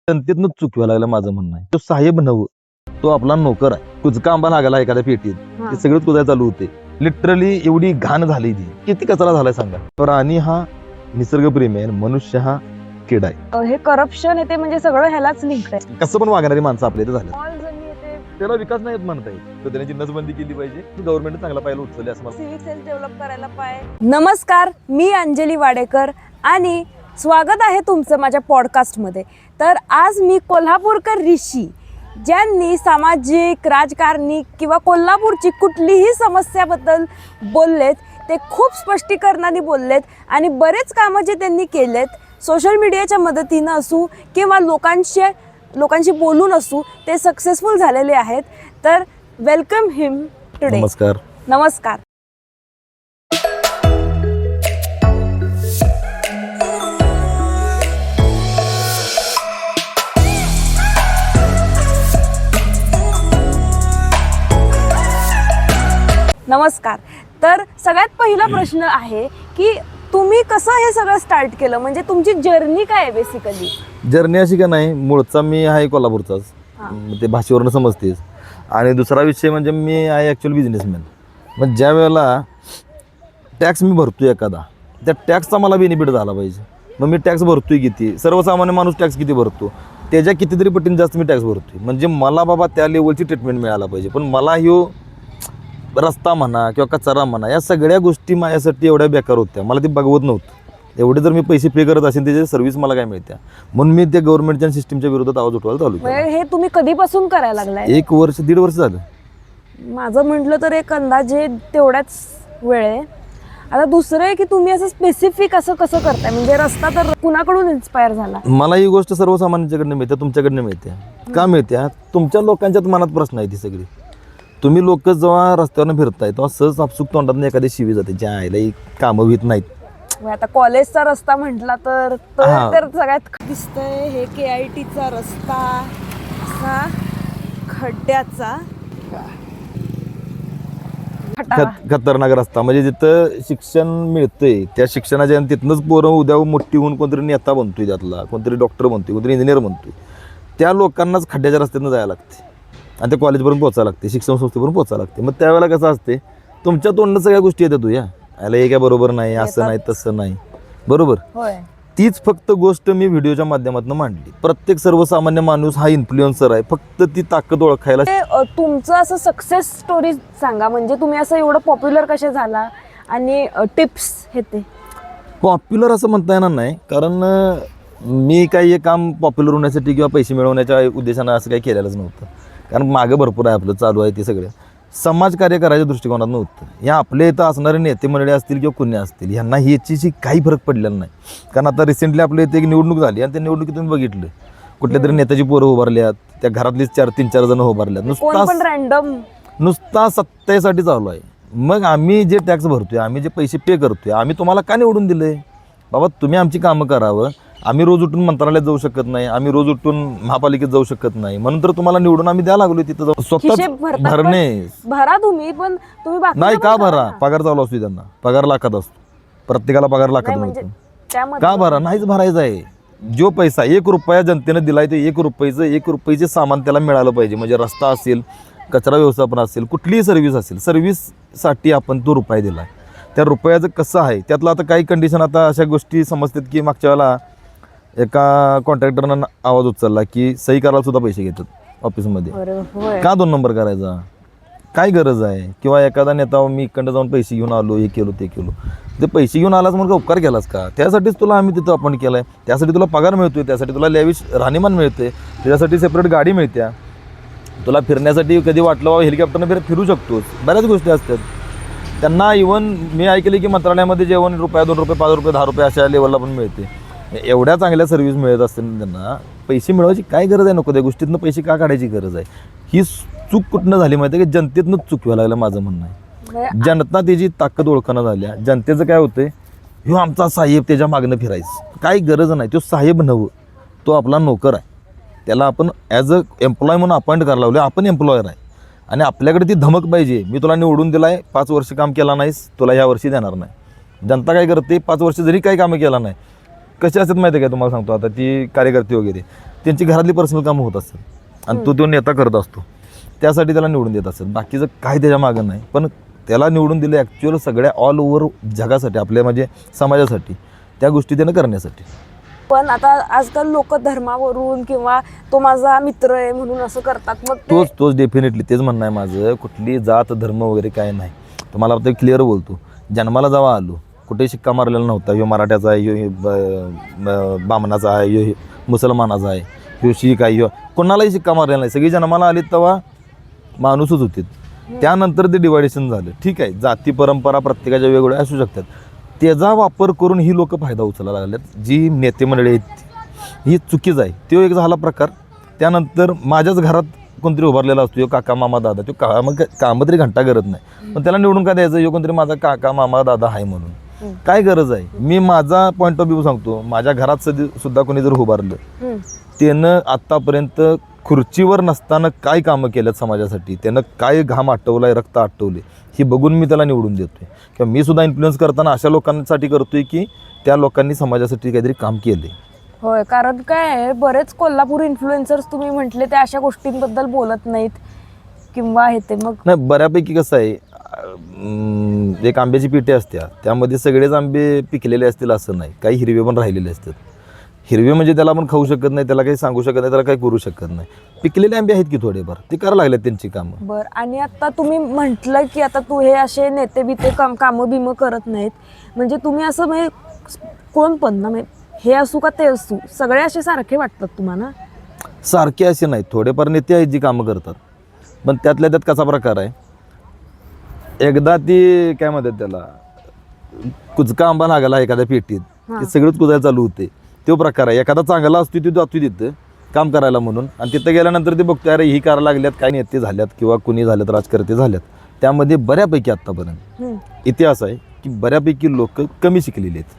जनतेतनंच चुक व्हायला लागलं माझं म्हणणं आहे. तो साहेब नव, तो आपला नोकर आहे. कुचका आंबा लागला एखाद्या पेटीत ते सगळंच कुजाय चालू होते. लिटरली एवढी घाण झाली ती, किती कचरा झालाय सांगा. प्राणी हा निसर्गप्रेमी आहे, मनुष्य हा किडा आहे. हे करप्शन येते म्हणजे सगळं ह्यालाच लिंक आहे. कसं पण वागणारी माणसं आपल्या इथे झालं. ऑल जणी येते, त्याला विकास नाही म्हणता येईल. तर त्याची नसबंदी केली पाहिजे. गव्हर्नमेंट चांगला पाहिलं उचलले असं मला. सिव्हिक सेन्स डेव्हलप करायला पाहिजे. नमस्कार, मी अंजली वाडेकर आणि स्वागत आहे तुमचं माझ्या पॉडकास्टमध्ये. तर आज मी कोल्हापूरकर ऋषी ज्यांनी सामाजिक, राजकारणी किंवा कोल्हापूरची कुठलीही समस्याबद्दल बोललेत, ते खूप स्पष्टीकरणाने बोललेत आणि बरेच कामं जे त्यांनी केलेत सोशल मीडियाच्या मदतीनं असू किंवा लोकांशी बोलून असू, ते सक्सेसफुल झालेले आहेत. तर वेलकम हिम टुडे. नमस्कार. नमस्कार. नमस्कार. तर सगळ्यात पहिला प्रश्न आहे की तुम्ही कसं हे सगळं स्टार्ट केलं, म्हणजे तुमची जर्नी काय आहे बेसिकली? जर्नी अशी का नाही, मूळचा मी आहे कोल्हापूरचाच, ते भाषेवरनं समजतेच. आणि दुसरा विषय म्हणजे मी आहे ॲक्च्युअल बिझनेसमॅन. मग ज्या वेळेला टॅक्स मी भरतोय एखादा, त्या टॅक्सचा मला बेनिफिट झाला पाहिजे. मग मी टॅक्स भरतोय किती, सर्वसामान्य माणूस टॅक्स किती भरतो, त्याच्या कितीतरी पटीने जास्त मी टॅक्स भरतोय. म्हणजे मला बाबा त्या लेवलची ट्रीटमेंट मिळायला पाहिजे. पण मला ह्यो रस्ता म्हणा किंवा कचरा म्हणा, या सगळ्या गोष्टी माझ्यासाठी एवढ्या बेकार होत्या, मला ते बघवत नव्हतं. एवढे जर मी पैसे पे करत असेल त्याची सर्व्हिस मला काय मिळत्या, म्हणून मी त्या गव्हर्नमेंटच्या सिस्टीमच्या विरोधात आवाज उठवायला चालू केला. हे तुम्ही कधीपासून करायला लागलाय? 1 वर्ष 1.5 वर्ष झालं. माझं म्हटलं तर एक अंदाजे तेवढ्याच वेळ आहे. आता दुसरं आहे की तुम्ही असं स्पेसिफिक असं कसं करताय, म्हणजे रस्ता तर कुणाकडून इन्स्पायर झाला? मला ही गोष्ट सर्वसामान्यांच्याकडनं मिळते, तुमच्याकडनं मिळते. का मिळते? तुमच्या लोकांच्यात मनात प्रश्न आहे ती सगळी. तुम्ही लोक जेव्हा रस्त्यावरनं फिरताय तेव्हा सहज आपसुक तोंडात एखादी शिवी जाते, ज्या आईला ही कामं होत नाहीत. आता कॉलेजचा रस्ता म्हटला तर सगळ्यात दिसतंय हे KITचा रस्ता, असा खड्ड्याचा खतरनाक रस्ता. म्हणजे जिथं शिक्षण मिळतंय त्या शिक्षणाच्या तिथनंच पोरं उद्या मोठी होऊन कोणतरी नेता बनतोय, त्यातला कोणतरी डॉक्टर बनतोय, कोणतरी इंजिनियर बनतोय. त्या लोकांनाच खड्ड्याच्या रस्त्यातनं जायला लागते आणि त्या कॉलेजपर्यंत पोचायला लागते, शिक्षण संस्थेपर्यंत पोचायला लागते. मग त्यावेळेला कसं असते, तुमच्या तोंडात सगळ्या गोष्टी येतात, तू याला हे काय बरोबर नाही, असं नाही, तसं नाही, बरोबर. तीच फक्त गोष्ट मी व्हिडिओच्या माध्यमातून मांडली. प्रत्येक सर्वसामान्य माणूस हा इन्फ्लुएन्सर आहे, फक्त ती ताकद ओळखायला. तुमचं असं सक्सेस स्टोरी सांगा, म्हणजे तुम्ही असं एवढं पॉप्युलर कसे झाला आणि टिप्स हे. ते पॉप्युलर असं म्हणता येणार नाही, कारण मी काही हे काम पॉप्युलर होण्यासाठी किंवा पैसे मिळवण्याच्या उद्देशानं असं काही केलेलंच नव्हतं. कारण मागं भरपूर आहे आपलं चालू आहे, ते सगळं समाजकार्य करायच्या दृष्टिकोनात नव्हतं. या आपल्या इथं असणारे नेते मंडळी असतील किंवा कुणी असतील, ह्यांना ह्याची काही फरक पडलेला नाही. कारण आता रिसेंटली आपल्या इथे एक निवडणूक झाली आणि त्या निवडणुकीत तुम्ही बघितलं, कुठल्या तरी नेत्याची पोरं उभारल्यात, त्या घरातलीच 3-4 जण उभारल्यात, नुसता सत्तेसाठी चालू आहे. मग आम्ही जे टॅक्स भरतोय, आम्ही जे पैसे पे करतोय, आम्ही तुम्हाला का निवडून दिले? बाबा तुम्ही आमची कामं करावं. आम्ही रोज उठून मंत्रालयात जाऊ शकत नाही, आम्ही रोज उठून महापालिकेत जाऊ शकत नाही, म्हणून तर तुम्हाला निवडून आम्ही द्यायला लागलो. तिथं जाऊन स्वतः भरणे भरा तुम्ही, पण तुम्ही नाही का भरा? पगार चालू असतो त्यांना, पगार लाखात असतो, प्रत्येकाला पगार लाखात मिळतो. का भरा? नाहीच भरायचं आहे. जो पैसा 1 रुपया जनतेनं दिलाय ते 1 रुपयाचे सामान त्याला मिळालं पाहिजे. म्हणजे रस्ता असेल, कचरा व्यवस्थापन असेल, कुठलीही सर्व्हिस असेल, सर्व्हिससाठी आपण तो रुपया दिला. त्या रुपयाचं कसं आहे त्यातलं आता काही कंडिशन, आता अशा गोष्टी समजतात की मागच्या वेळेला एका कॉन्ट्रॅक्टरनं आवाज उचलला की सही करायला सुद्धा पैसे घेतात ऑफिसमध्ये. का 2 नंबर करायचा? काय गरज आहे? किंवा एखादा नेता, मी इकडं जाऊन पैसे घेऊन आलो, हे केलो ते केलो, ते पैसे घेऊन आलास म्हणून उपकार केलास का? त्यासाठीच तुला आम्ही तिथं आपण केलं आहे, त्यासाठी तुला पगार मिळतोय, त्यासाठी तुला लॅविश राहणीमान मिळते, त्याच्यासाठी सेपरेट गाडी मिळते, तुला फिरण्यासाठी कधी वाटलं बाबा हेलिकॉप्टरनं फिरू शकतोस. बऱ्याच गोष्टी असतात. त्यांना इव्हन मी ऐकले की मंत्रालयामध्ये जेवण ₹1, ₹2, ₹5, ₹10 अशा लेवलला पण मिळते. एवढ्या चांगल्या सर्व्हिस मिळत असतील त्यांना पैसे मिळवायची काय गरज आहे? नको त्या गोष्टीतनं पैसे का काढायची गरज आहे? ही चूक कुठनं झाली माहिती आहे की जनतेतनंच चूक व्हायला लागलं माझं म्हणणं आहे. जनता त्याची ताकद ओळखणं झाल्या. जनतेचं काय होतंय, ह्यो आमचा साहेब, त्याच्या मागणं फिरायचं काही गरज नाही. तो साहेब नव्हं, तो आपला नोकर आहे. त्याला आपण ॲज अ एम्प्लॉय म्हणून अपॉइंट करायला लावले. आपण एम्प्लॉयर आहे आणि आपल्याकडे ती धमक पाहिजे. मी तुला निवडून दिलाय, 5 वर्ष काम केला नाहीस, तुला ह्या वर्षी देणार नाही. जनता काय करते, 5 वर्ष जरी काही कामं केला नाही, कसे असतात माहिती आहे का तुम्हाला सांगतो. आता ती कार्यकर्ते वगैरे त्यांची घरातली पर्सनल कामं होत असतात आणि तो नेता करत असतो, त्यासाठी त्याला निवडून देत असतात. बाकीचं काय त्याच्या मागं नाही, पण त्याला निवडून दिलं ॲक्च्युअल सगळ्या ऑल ओव्हर जगासाठी, आपल्या म्हणजे समाजासाठी, त्या गोष्टी त्यानं करण्यासाठी. पण आता आजकाल लोक धर्मावरून किंवा तो माझा मित्र आहे म्हणून असं करतात. मग तोच डेफिनेटली तेच म्हणणं आहे माझं. कुठली जात धर्म वगैरे काय नाही. तुम्हाला आता क्लिअर बोलतो, जन्माला जेव्हा आलो कुठे शिक्का मारलेला नव्हता, ह्यो मराठ्याचा आहे, ह्यो बामणाचा आहे, ह्यो मुसलमानाचा आहे, ह्यो शीख आहे, ह्यो कोणालाही शिक्का मारलेला नाही. सगळी जन्माला आली तेव्हा माणूसच होते. त्यानंतर ते डिवायडेशन झालं. ठीक आहे, जाती परंपरा प्रत्येकाच्या वेगवेगळ्या असू शकतात, त्याचा वापर करून ही लोक फायदा उचलायला लागल्यात. जी नेते मंडळी आहेत ही चुकीच आहे. तो एक झाला प्रकार. त्यानंतर माझ्याच घरात कोणतरी उभारलेला असतो, यो काका मामा दादा, तो कामं तरी घंटा करत नाही, पण त्याला निवडून काय द्यायचं, यो कोणतरी माझा काका मामा दादा आहे म्हणून काय गरज आहे. मी माझा पॉईंट ऑफ व्ह्यू सांगतो. माझ्या घरात सुद्धा कोणी जर उभारलं, त्यानं आत्तापर्यंत खुर्चीवर नसताना काय कामं केल्यात समाजासाठी, त्यानं काय घाम आटवलाय, रक्त आटवले, हे बघून मी त्याला निवडून देतोय. किंवा मी सुद्धा इन्फ्लुएन्स करताना अशा लोकांसाठी करतोय की त्या लोकांनी समाजासाठी काहीतरी काम केले. होय, कारण काय आहे, बरेच कोल्हापूर इन्फ्लुएन्सर्स तुम्ही म्हटले ते अशा गोष्टींबद्दल बोलत नाहीत किंवा हे ते. मग नाही, बऱ्यापैकी कसं आहे, एक आंब्याची पेटी असते, त्यामध्ये सगळेच आंबे पिकलेले असतील असं नाही, काही हिरवे पण राहिलेले असतात. हिरवे म्हणजे त्याला आपण खाऊ शकत नाही, त्याला काही सांगू शकत नाही, त्याला काही करू शकत नाही. पिकलेले आंबे आहेत की थोडेफार, ते करायला लागलेत त्यांची कामं. बरं, आणि आता तुम्ही म्हटलं की आता तू हे असे नेते बिते कामं बिमं करत नाहीत, म्हणजे तुम्ही असं म्हणजे कोण पण ना, म्हणजे हे असू का ते असू, सगळे असे सारखे वाटतात तुम्हाला? सारखे असे नाहीत, थोडेफार नेते आहेत जी कामं करतात, पण त्यातल्या त्यात कसा प्रकार आहे, एकदा ती काय म्हणतात त्याला, कुचका आंबा लागला एखाद्या पेटीत, ते सगळंच कुजायला चालू होते. तो प्रकार आहे. एखादा चांगला असतो तो जातो तिथं काम करायला म्हणून, आणि तिथं गेल्यानंतर ते बघतो अरे ही करायला लागल्यात, काय नेते झाल्यात किंवा कुणी झाल्यात, राजकारते झाल्यात. त्यामध्ये बऱ्यापैकी आत्तापर्यंत इतिहास आहे की बऱ्यापैकी लोक कमी शिकलेले आहेत.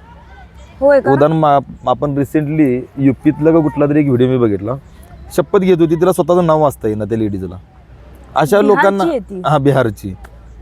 होय का? उदाहरण आपण रिसेंटली युपीतलं का कुठला तरी एक व्हिडिओ मी बघितला, शपथ घेत होती, तिला स्वतःचं नाव वाचता येईना त्या लेडीजला. अशा लोकांना, हा बिहारची,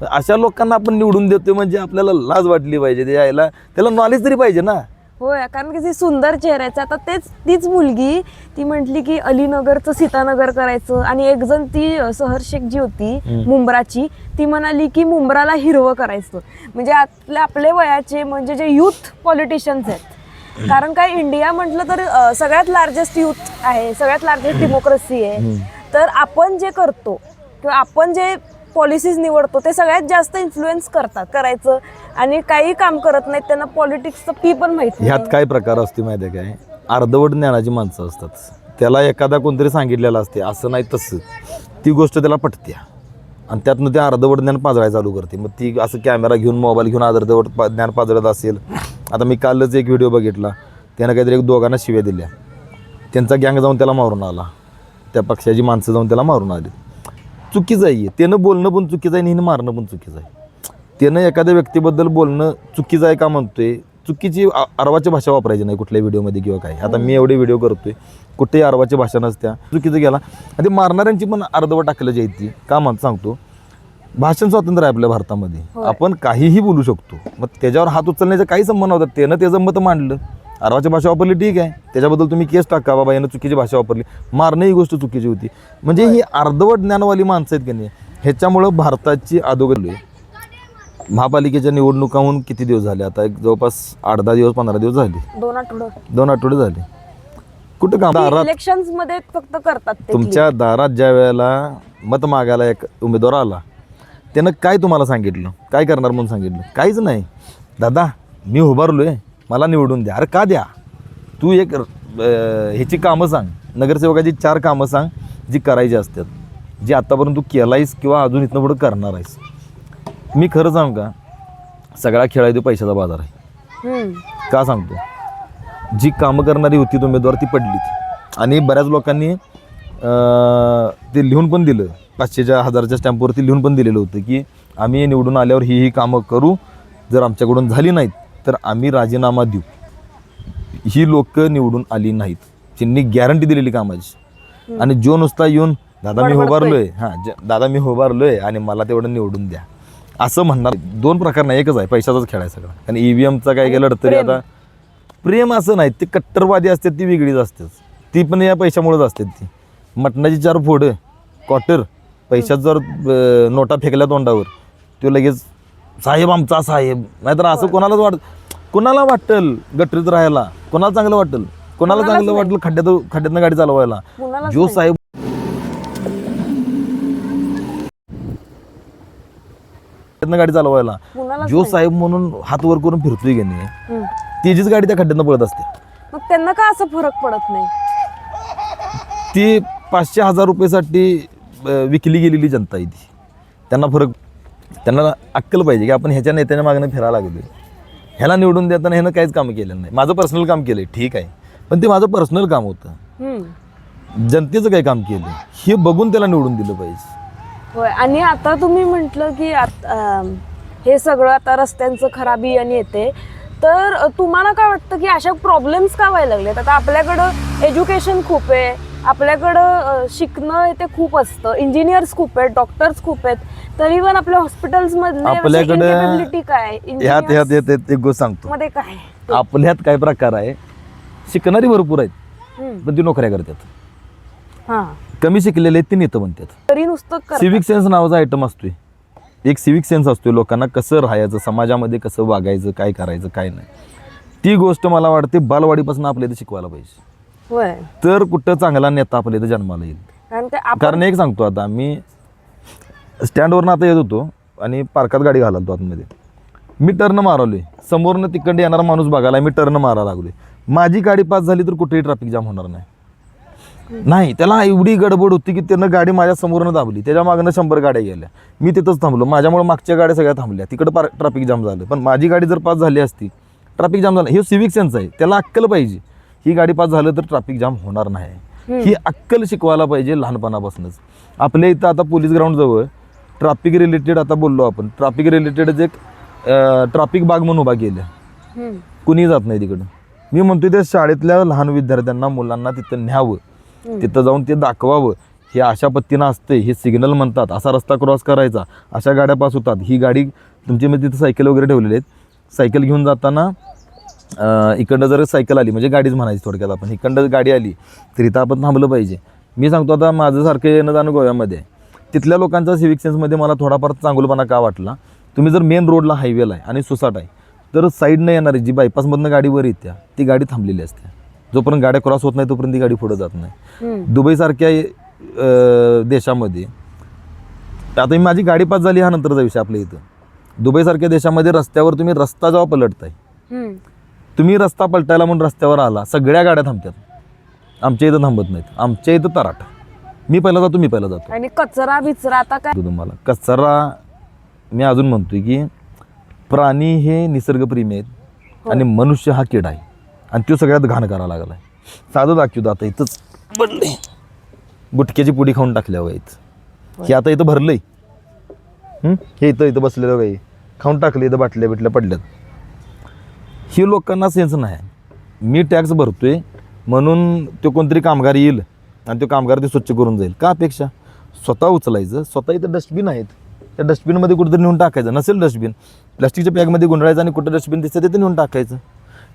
अशा लोकांना आपण निवडून देतोय म्हणजे आपल्याला लाज वाटली पाहिजे. ते यायला त्याला नॉलेज तरी पाहिजे ना. होय, कारण की ती सुंदर चेहऱ्याचं. आता तीच मुलगी ती म्हटली की अलीनगरचं सीतानगर करायचं, आणि एक जण ती सहर शेख जी होती मुंब्राची, ती म्हणाली की मुंब्राला हिरवं करायचं. म्हणजे आपले वयाचे म्हणजे जे युथ पॉलिटिशियन्स आहेत, कारण काय इंडिया म्हटलं तर सगळ्यात लार्जेस्ट युथ आहे, सगळ्यात लार्जेस्ट डेमोक्रेसी आहे. तर आपण जे करतो किंवा आपण जे पॉलिसीज निवडतो ते सगळ्यात जास्त इन्फ्लुएन्स करायचं, आणि काही काम करत नाहीत, त्यांना पॉलिटिक्सचं पी पण माहिती नाही. ह्यात काय प्रकार असतो माहिती आहे काय, अर्धवट ज्ञानाची माणसं असतात. त्याला एखादा कोणतरी सांगितलेलं असते असं नाही तसं, ती गोष्ट त्याला पटते आणि त्यातनं ते अर्धवट ज्ञान पाजळायला चालू करते. मग ती असं कॅमेरा घेऊन मोबाईल घेऊन अर्धवट ज्ञान पाजळत असेल. आता मी कालच एक व्हिडिओ बघितला, त्यानं काहीतरी एक दोघांना शिव्या दिल्या, त्यांचा गँग जाऊन त्याला मारून आला, त्या पक्षाची माणसं जाऊन त्याला मारून आली. चुकीचं आहे, त्यानं बोलणं पण चुकीचं आहे आणि हिनं मारणं पण चुकीचं आहे. त्यानं एखाद्या व्यक्तीबद्दल बोलणं चुकीचं आहे का म्हणतोय, चुकीची अर्वाची भाषा वापरायची नाही कुठल्या व्हिडिओमध्ये किंवा काय. आता मी एवढे व्हिडिओ करतोय, कुठेही अर्वाची भाषा नसत्या, चुकीचं गेला. आणि ते मारणाऱ्यांची पण अर्धवट टाकलं जायची का म्हणत सांगतो, भाषण स्वातंत्र्य आहे आपल्या भारतामध्ये, आपण काहीही बोलू शकतो. मग त्याच्यावर हात उचलण्याचा काही संबंध नव्हता. त्यानं त्याचं मत मांडलं, अर्वाची भाषा वापरली ठीक आहे, त्याच्याबद्दल तुम्ही केस टाका, बाबा यानं चुकीची भाषा वापरली, मारणं ही गोष्ट चुकीची होती. म्हणजे ही अर्धवट ज्ञानवाली माणसं आहेत की नाही, ह्याच्यामुळं भारताची अधोगती. महापालिकेच्या निवडणुकाहून किती दिवस झाले आता, एक जवळपास 8-10 दिवस 15 दिवस झाले, 2 आठवडे झाले. कुठं काम इलेक्शन्स मध्ये फक्त करतात ते. तुमच्या दारात ज्या वेळेला मत मागायला एक उमेदवार आला, त्यानं काय तुम्हाला सांगितलं, काय करणार म्हणून सांगितलं? काहीच नाही. दादा मी उभारलोय, मला निवडून द्या. अरे का द्या, तू एक ह्याची कामं सांग, नगरसेवकाची 4 कामं सांग जी करायची असतात, जी आत्तापर्यंत तू केलायस किंवा अजून इथनं पुढं करणार आहेस. मी खरं सांगू का, सगळा खेळ आहे तो पैशाचा बाजार आहे. का सांगतो, जी कामं करणारी होती उमेदवार ती पडलीत, आणि बऱ्याच लोकांनी ते लिहून पण दिलं, 500च्या 1000च्या स्टॅम्पवरती लिहून पण दिलेलं होतं की आम्ही निवडून आल्यावर ही कामं करू, जर आमच्याकडून झाली नाहीत तर आम्ही राजीनामा देऊ. ही लोक निवडून आली नाहीत, त्यांनी गॅरंटी दिलेली कामाची. आणि जो नुसता येऊन दादा मी उभारलोय, दादा मी उभारलोय आणि मला तेवढं निवडून द्या असं म्हणणार, 2 प्रकार नाही, एकच आहे, पैशाचाच खेळ आहे सगळा. आणि EVMचा काय केलं तरी आता प्रेम असं नाही, ते कट्टरवादी असतात ती वेगळीच असतात. ती पण या पैशामुळेच असते. ती मटणाची 4 फोडं क्वार्टर पैशात जर नोटा फेकल्या तोंडावर तो लगेच साहेब आमचा साहेब. नाहीतर असं कोणाला वाटेल गटरीत राहायला, कोणाला चांगलं वाटेल, कोणाला चांगलं वाटेल खड्ड्यातनं गाडी चालवायला. जो साहेब गाडी चालवायला जो साहेब म्हणून हात वर करून फिरतोय की नाही, तिचीच गाडी त्या खड्ड्यातनं पळत असते. मग त्यांना का असं फरक पडत नाही? ती 500-1000 रुपयासाठी विकली गेलेली जनता आहे ती. त्यांना अक्कल पाहिजे की आपण ह्याच्या नेत्याच्या मागणं फिरायला लागलोय. ह्याला निवडून देताना ह्यानं काहीच काम केलेलं नाही. माझं पर्सनल काम केलंय ठीक आहे, पण ते माझं पर्सनल काम होतं. जनतेचं काय काम केलं हे बघून त्याला निवडून दिलं पाहिजे. होय. आणि आता तुम्ही म्हटलं की हे सगळं आता रस्त्यांचं खराबी आणि येते, तर तुम्हाला काय वाटतं की अशा प्रॉब्लेम्स का व्हायला लागलेत? आता आपल्याकडं एज्युकेशन खूप आहे, आपल्याकडं शिकणं ते खूप असतं, इंजिनियर्स खूप आहेत, डॉक्टर्स खूप आहेत, तरी पण आपल्या हॉस्पिटल्समधले इनकेपेबिलिटी काय? ह्यात एक गोष्ट सांगतो मध्ये काय आपल्यात काय प्रकार आहे. शिकणारी भरपूर आहेत पण ती नोकऱ्या करतात. कमी शिकलेले आहेत ती नेतं म्हणतात. तरी नुसतं सिविक सेन्स नावाचा आयटम असतोय. एक सिविक सेन्स असतोय लोकांना कसं राहायचं, समाजामध्ये कसं वागायचं, काय करायचं काय नाही. ती गोष्ट मला वाटते बालवाडीपासून आपल्या इथे शिकवायला पाहिजे. होय. तर कुठं चांगला नेता आपल्या इथे जन्माला येईल. कारण एक सांगतो, आता मी स्टँडवरनं आता येत होतो आणि पार्कात गाडी घालतो आतमध्ये. मी टर्न मारवलोय, समोरनं तिकडे येणारा माणूस बघायला मी टर्न मारायला लागलोय. माझी गाडी पास झाली तर कुठेही ट्रॅफिक जाम होणार नाही. त्याला एवढी गडबड होती की त्यानं गाडी माझ्या समोरनं दाबली, त्याच्या मागनं 100 गाड्या गेल्या. मी तिथंच थांबलो, माझ्यामुळे मागच्या गाड्या सगळ्या थांबल्या, तिकडं ट्रॅफिक जाम झालं. पण माझी गाडी जर पास झाली असती ट्रॅफिक जाम झालं. हे सिविक सेन्स आहे, त्याला अक्कल पाहिजे. ही गाडी पास झालं तर ट्रॅफिक जाम होणार नाही, ही अक्कल शिकवायला पाहिजे लहानपणापासूनच. आपल्या इथं आता पोलीस ग्राउंड जवळ ट्रॅफिक रिलेटेड आता बोललो आपण, ट्रॅफिक रिलेटेड एक ट्रॅफिक बाग म्हणून उभा केल्या, कुणी जात नाही तिकडं. मी म्हणतोय त्या शाळेतल्या लहान विद्यार्थ्यांना मुलांना तिथं न्यावं, तिथं जाऊन ते दाखवावं. हे अशा पद्धतीनं असते, हे सिग्नल म्हणतात, असा रस्ता क्रॉस करायचा, अशा गाड्या पास होतात. ही गाडी तुमची म्हणजे तिथं सायकल वगैरे ठेवलेले आहेत, सायकल घेऊन जाताना इकडं जर सायकल आली म्हणजे गाडीच म्हणायची थोडक्यात आपण, इकडं गाडी आली तर इथं आपण थांबलं पाहिजे. मी सांगतो आता माझं सारखं येणं जाणं गोव्यामध्ये, तिथल्या लोकांचा सिविक सेन्समध्ये मला थोडाफार चांगलपणा का वाटला. तुम्ही जर मेन रोडला हायवेला आहे आणि सुसाट आहे तर साईडनं येणारी जी बायपासमधनं गाडी वर येत्या ती गाडी थांबलेली असते. जोपर्यंत गाड्या क्रॉस होत नाही तोपर्यंत ती गाडी पुढे जात नाही. दुबईसारख्या देशामध्ये आता माझी गाडी पास झाली हा नंतरचा विषय. आपल्या इथं दुबईसारख्या देशामध्ये रस्त्यावर तुम्ही रस्ता जेव्हा पलटताय, तुम्ही रस्ता पलटायला म्हणून रस्त्यावर आला, सगळ्या गाड्या थांबतात. आमच्या इथं थांबत नाहीत. आमच्या इथं तराट, मी पहिला जातो, मी पहिला जातो. आणि कचरा बिचरा आता काय तुम्हाला कचरा मी अजून म्हणतोय की प्राणी हे निसर्गप्रेमी आहेत आणि मनुष्य हा किडा आहे आणि तो सगळ्यात घाण करायला लागला आहे. साधं दाखवतो आता इथंच पडले, गुटक्याची पुडी खाऊन टाकल्यावर इथं हे आता इथं भरलंय. हे इथं बसलेलं काही खाऊन टाकले, इथं बाटल्या बिटल्या पडल्यात. ही लोकांना सेन्स नाही. मी टॅक्स भरतोय म्हणून तो कोणतरी कामगार येईल आणि तो कामगार ते स्वच्छ करून जाईल का अपेक्षा? स्वतः उचलायचं. स्वतः इथं डस्टबिन आहेत, त्या डस्टबिनमध्ये कुठेतरी नेऊन टाकायचं. नसेल डस्टबिन, प्लास्टिकच्या बॅगमध्ये गुंडाळायचं आणि कुठं डस्टबिन दिसतं तिथं नेऊन टाकायचं.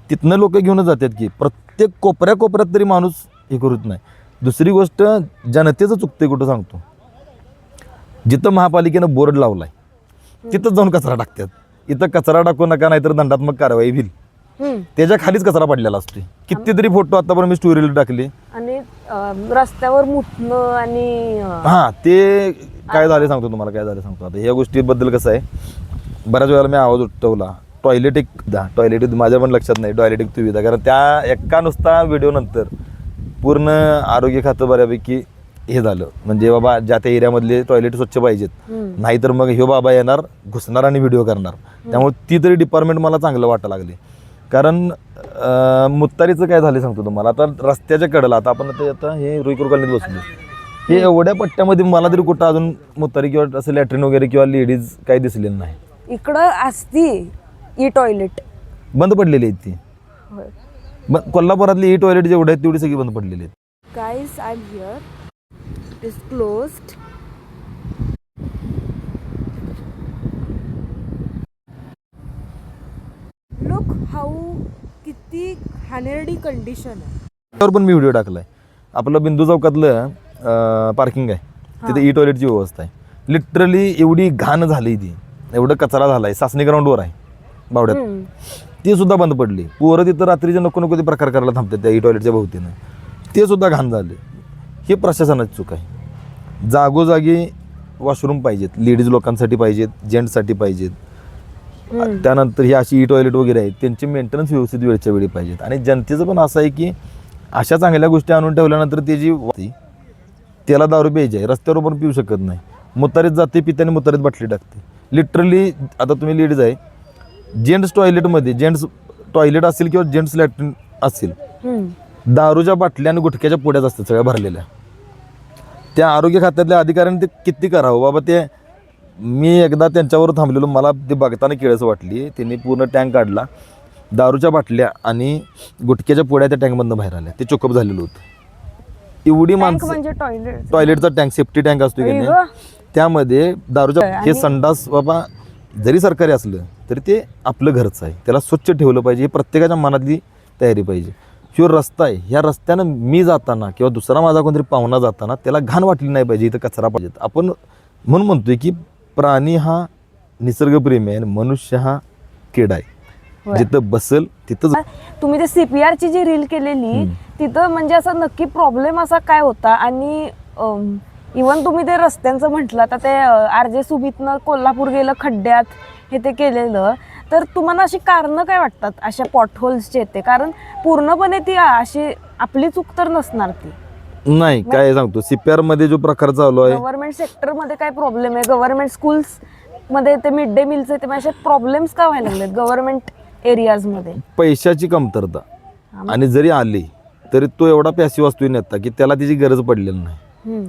तिथनं लोक घेऊनच जातात की प्रत्येक कोपऱ्यात तरी माणूस हे करत नाही. दुसरी गोष्ट जनतेचं चुकते कुठं सांगतो, जिथं महापालिकेनं बोर्ड लावलाय तिथंच जाऊन कचरा टाकतात. इथं कचरा टाकू नका नाहीतर दंडात्मक कारवाई होईल. त्याच्या खालीच कचरा पडलेला असतोय. कितीतरी फोटो आतापर्यंत मी स्टोरीला टाकले. आणि रस्त्यावर मुतणं आणि ते काय झाले सांगतो तुम्हाला, काय झालं सांगतो. आता ह्या गोष्टीबद्दल कसं आहे, बऱ्याच वेळेला मी आवाज उठवला टॉयलेट माझ्या पण लक्षात नाही टॉयलेट सुविधा, कारण त्या एका नुसता व्हिडिओ नंतर पूर्ण आरोग्य खातं बऱ्यापैकी हे झालं. म्हणजे बाबा ज्या त्या एरियामधले टॉयलेट स्वच्छ पाहिजेत, नाहीतर मग ह्यो बाबा येणार घुसणार आणि व्हिडिओ करणार. त्यामुळे ती तरी डिपार्टमेंट मला चांगलं वाटायला लागले. कारण मुत्तारीचं काय झालं सांगतो तुम्हाला. आता रस्त्याच्या कडेला आता हे रुईकर कॉलनीत बसलो, हे एवढ्या पट्ट्यामध्ये मला तरी कुठं अजून मुत्तारी किंवा असं लॅट्रिन वगैरे किंवा लेडीज काही दिसलेलं नाही. इकडं असती ई टॉयलेट बंद पडलेली आहेत ती. कोल्हापुरातली ई टॉयलेट जेवढे आहेत तेवढी सगळी बंद पडलेली आहेत. Guys I am here, it is closed. Look how किती घाणेरडी कंडिशन आहे. त्यावर पण मी व्हिडिओ टाकलाय आपलं बिंदू चौकातलं पार्किंग आहे, तिथे ई टॉयलेटची व्यवस्था आहे. लिटरली एवढी घाण झाली ती, एवढं कचरा झाला आहे. सासणी ग्राउंडवर आहे बावड्यात, ती सुद्धा बंद पडली. पोरं तिथं रात्रीचे नको नको ते प्रकार करायला थांबतात त्या ई टॉयलेटच्या भोवतीनं, ते सुद्धा घाण झाले. हे प्रशासनाची चूक आहे. जागोजागी वॉशरूम पाहिजेत, लेडीज लोकांसाठी पाहिजेत, जेंट्ससाठी पाहिजेत. त्यानंतर ही अशी ई टॉयलेट वगैरे आहेत, त्यांचे मेंटेनन्स व्यवस्थित वेळच्या वेळी पाहिजेत. आणि जनतेचं पण असं आहे की अशा चांगल्या गोष्टी आणून ठेवल्यानंतर त्याची त्याला दारू प्यायची आहे, रस्त्यावर पण पिऊ शकत नाही. मुतारीत जाते, पित्याने मुतारीत बाटली टाकते. लिटरली आता तुम्ही लेडीज आहे, जेंट्स टॉयलेटमध्ये, जेंट्स टॉयलेट असेल किंवा जेंट्स लॅट्रिन असेल, दारूच्या बाटल्या आणि गुटख्याच्या पुड्याच असतात सगळ्या भरलेल्या. त्या आरोग्य खात्यातल्या अधिकाऱ्यांनी ते किती करावं बाबा. ते मी एकदा त्यांच्यावर थांबलेलो, मला ते बघताना किळस वाटली. त्यांनी पूर्ण टँक काढला, दारूच्या बाटल्या आणि गुटख्याच्या पुड्या त्या टँकमधनं बाहेर आल्या. ते चोकअप झालेलं होतं. एवढी माणसं, म्हणजे टॉयलेटचा टँक, सेफ्टी टँक असतो की नाही, त्यामध्ये दारूच्या, हे संडास बाबा जरी सरकारी असलं तरी ते आपलं घरचं आहे, त्याला स्वच्छ ठेवलं पाहिजे. हे प्रत्येकाच्या मनातली तयारी पाहिजे. ह्यो रस्ता आहे, ह्या रस्त्यानं मी जाताना किंवा दुसरा माझा कोणतरी पाहुणा जाताना त्याला घाण वाटली नाही पाहिजे, इथं कचरा पाहिजे. आपण म्हणून म्हणतोय की प्राणी हा निसर्गप्रेमी आहे आणि मनुष्य हा किडा आहे. जिथं बसल तिथं. तुम्ही ते CPR ची जी रील केलेली तिथं म्हणजे असा नक्की प्रॉब्लेम असा काय होता? आणि इवन तुम्ही ते रस्त्यांचं म्हटलं, आता ते RJ सुमितनं कोल्हापूर गेलं खड्ड्यात हे ते केलेलं, तर तुम्हाला अशी कारणं काय वाटतात अशा पॉटहोल्सचे येते? कारण पूर्णपणे ती अशी आपली चूक तर नसणार ती. नाही, काय सांगतो, CPR मध्ये जो प्रकार चालू आहे, गव्हर्नमेंट सेक्टरमध्ये काय प्रॉब्लेम आहे? गव्हर्नमेंट स्कूल्स मध्ये ते मिड डे मीलचे ते असे प्रॉब्लेम्स का व्हायला लागलेत गव्हर्नमेंट एरियाजमध्ये? पैशाची कमतरता. आणि जरी आली तरी तो एवढा पॅसिव्ह असतोय नेता की त्याला त्याची गरज पडलेली नाही.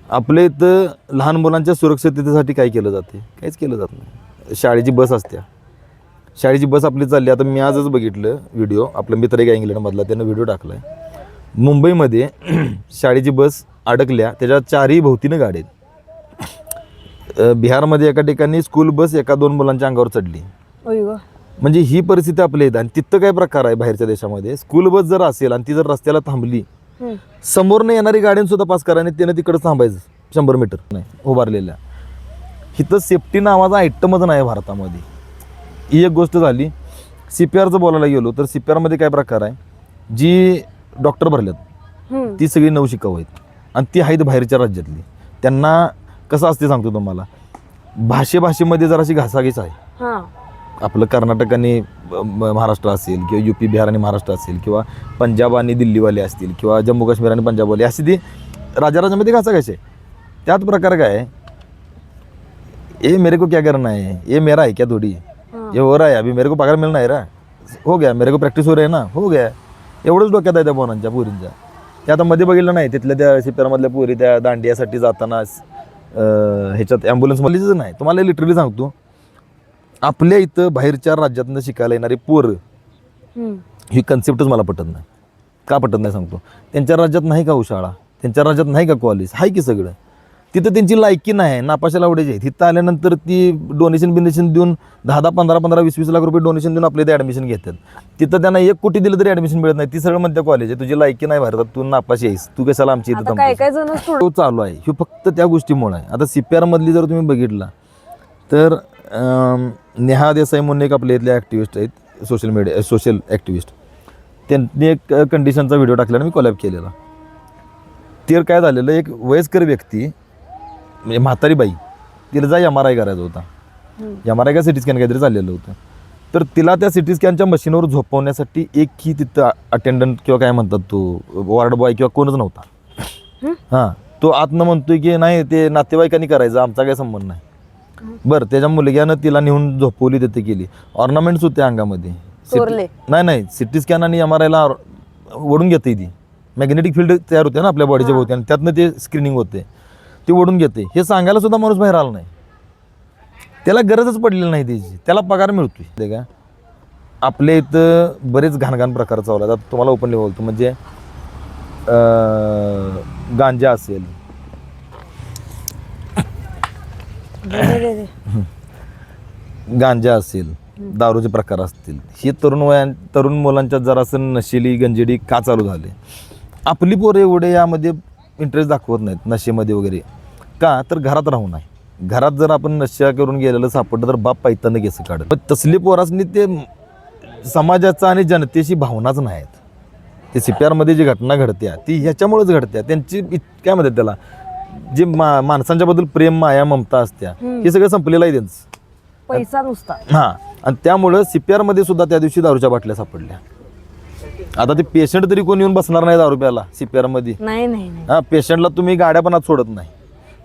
आपल्या इथं लहान मुलांच्या सुरक्षिततेसाठी काय केलं जाते? काहीच केलं जात नाही. शाळेची बस असते, शाळेची बस आपली चालली. आता मी आजच बघितलं व्हिडिओ, आपला मित्र एक इंग्लंडमधला, त्यानं व्हिडिओ टाकला आहे. मुंबईमध्ये शाळेची बस अडकल्या, त्याच्या चारही भोवतीनं गाड्या आहेत. बिहारमध्ये एका ठिकाणी स्कूल बस एका 2 मुलांच्या अंगावर चढली. म्हणजे ही परिस्थिती आपल्या इथं. आणि तिथं काय प्रकार आहे बाहेरच्या देशामध्ये, स्कूल बस जर असेल आणि ती जर रस्त्याला थांबली, समोरनं येणारी गाड्यांसुद्धा पास करा आणि त्यानं तिकडं थांबायचं 100 मीटर नाही उभारलेल्या. इथं सेफ्टी नावाचा आयटमच नाही भारतामध्ये. ही एक गोष्ट झाली. CPRचं बोलायला गेलो तर CPRमध्ये काय प्रकार आहे, जी डॉक्टर भरल्यात ती सगळी नवशिकाऊ आहेत आणि ती आहेत बाहेरच्या राज्यातली. त्यांना कसं असते सांगतो तुम्हाला, भाषेमध्ये जराशी घासाघीस आहे. आपलं कर्नाटक आणि महाराष्ट्र असेल किंवा UP बिहार आणि महाराष्ट्र असेल किंवा पंजाब आणि दिल्लीवाले असतील किंवा जम्मू काश्मीर आणि पंजाबवाले, अशी ती राज्यामध्ये घासाघास आहे. त्यात प्रकार काय आहे, ये मेरे को क्या करना है, ये मेरा है क्या थोड़ी, ये हो रहा है अभी, मेरे को पगार मिलना है रा, हो गया, मेरे को प्रॅक्टिस हो रही है ना, हो गया. एवढंच डोक्यात आहे त्या पोरांच्या पोरींच्या. ते आता मध्ये बघितलं नाही, तिथल्या त्या CPRमधल्या पोरी त्या दांडियासाठी जाताना ह्याच्यात ॲम्ब्युलन्समध्येच नाही. तुम्हाला लिटरली सांगतो, आपल्या इथं बाहेरच्या राज्यातनं शिकायला येणारे पोरं, ही कन्सेप्टच मला पटत नाही. का पटत नाही सांगतो, त्यांच्या राज्यात नाही का शाळा, त्यांच्या राज्यात नाही का कॉलेज, आहे की सगळं. तिथं त्यांची लायकी नाही, नापाशाला आवडायची आहे. तिथं आल्यानंतर ती डोनेशन देऊन 10-10, 15-15, 20-20 लाख रुपये डोनेशन देऊन आपल्या इथे ॲडमिशन घेतात. तिथं त्यांना 1 कोटी दिलं तरी ॲडमिशन मिळत नाही. ती सगळं म्हणते कॉलेज आहे, तुझी लायकी नाही भारतात, तू नापाशी आहेस, तू कशाला आमची इथं थांबतो. चालू आहे हे फक्त त्या गोष्टीमुळे आहे. आता CPR मधली जर तुम्ही बघितला तर नेहा देसाई म्हणून एक आपल्या इथले ॲक्टिव्हिस्ट आहेत, सोशल ॲक्टिव्हिस्ट, त्यांनी एक कंडिशनचा व्हिडिओ टाकला आणि मी कोलॅब केलेला. ते काय झालेलं, एक वयस्कर व्यक्ती म्हणजे म्हातारी बाई, तिला जा MRI करायचा होता. MRI का CT स्कॅन काहीतरी चाललेलं होतं. तर तिला त्या CT स्कॅनच्या मशीनवर झोपवण्यासाठी एकही तिथं अटेंडंट किंवा काय म्हणतात तो वॉर्ड बॉय किंवा कोणच नव्हता. हां, तो आतनं म्हणतोय की नाही ते नातेवाईकांनी करायचं, आमचा काही संबंध नाही. बरं, त्याच्या मुलग्यानं तिला नेऊन झोपवली, तिथे केली. ऑर्नामेंट्स होते अंगामध्ये. नाही CT स्कॅन आणि MRIला ओढून घेते. ती मॅग्नेटिक फील्ड तयार होते ना आपल्या बॉडीच्या भोवती आणि त्यातनं ते स्क्रीनिंग होते, ती ओढून घेते. हे सांगायला सुद्धा माणूस बाहेर आला नाही. त्याला गरजच पडलेली नाही त्याची, त्याला पगार मिळतोय. ते का आपल्या इथं बरेच घाणघाण प्रकार चालू आहेत. आता तुम्हाला ओपनली बोलतो, म्हणजे गांजा असेल, गांजा असेल, दारूचे प्रकार असतील, हे तरुण मुलांच्या जरासं नशेली गंजेडी का चालू झाले? आपली पोरं एवढे यामध्ये इंटरेस्ट दाखवत नाहीत नशेमध्ये वगैरे. का तर घरात राहू नये. घरात जर आपण नशा करून गेलेलं सापडलं तर बाप पायतानं केस काढत. पण तसली पोरासनी ते समाजाचा आणि जनतेची भावनाच नाही आहेत. ते CPR मध्ये जी घटना घडत्या ती ह्याच्यामुळेच घडत्या. त्यांची काय म्हणतात त्याला, जे माणसांच्या बद्दल प्रेम माया ममता असत्या हे सगळं संपलेलं आहे त्यांचं. पैसा नुसता. हां, आणि त्यामुळं CPR मध्ये सुद्धा त्या दिवशी दारूच्या बाटल्या सापडल्या. आता ते पेशंट तरी कोण येऊन बसणार नाही दारू प्यायला CPR मध्ये. नाही नाही हां, पेशंटला तुम्ही गाड्या पण आत सोडत नाही.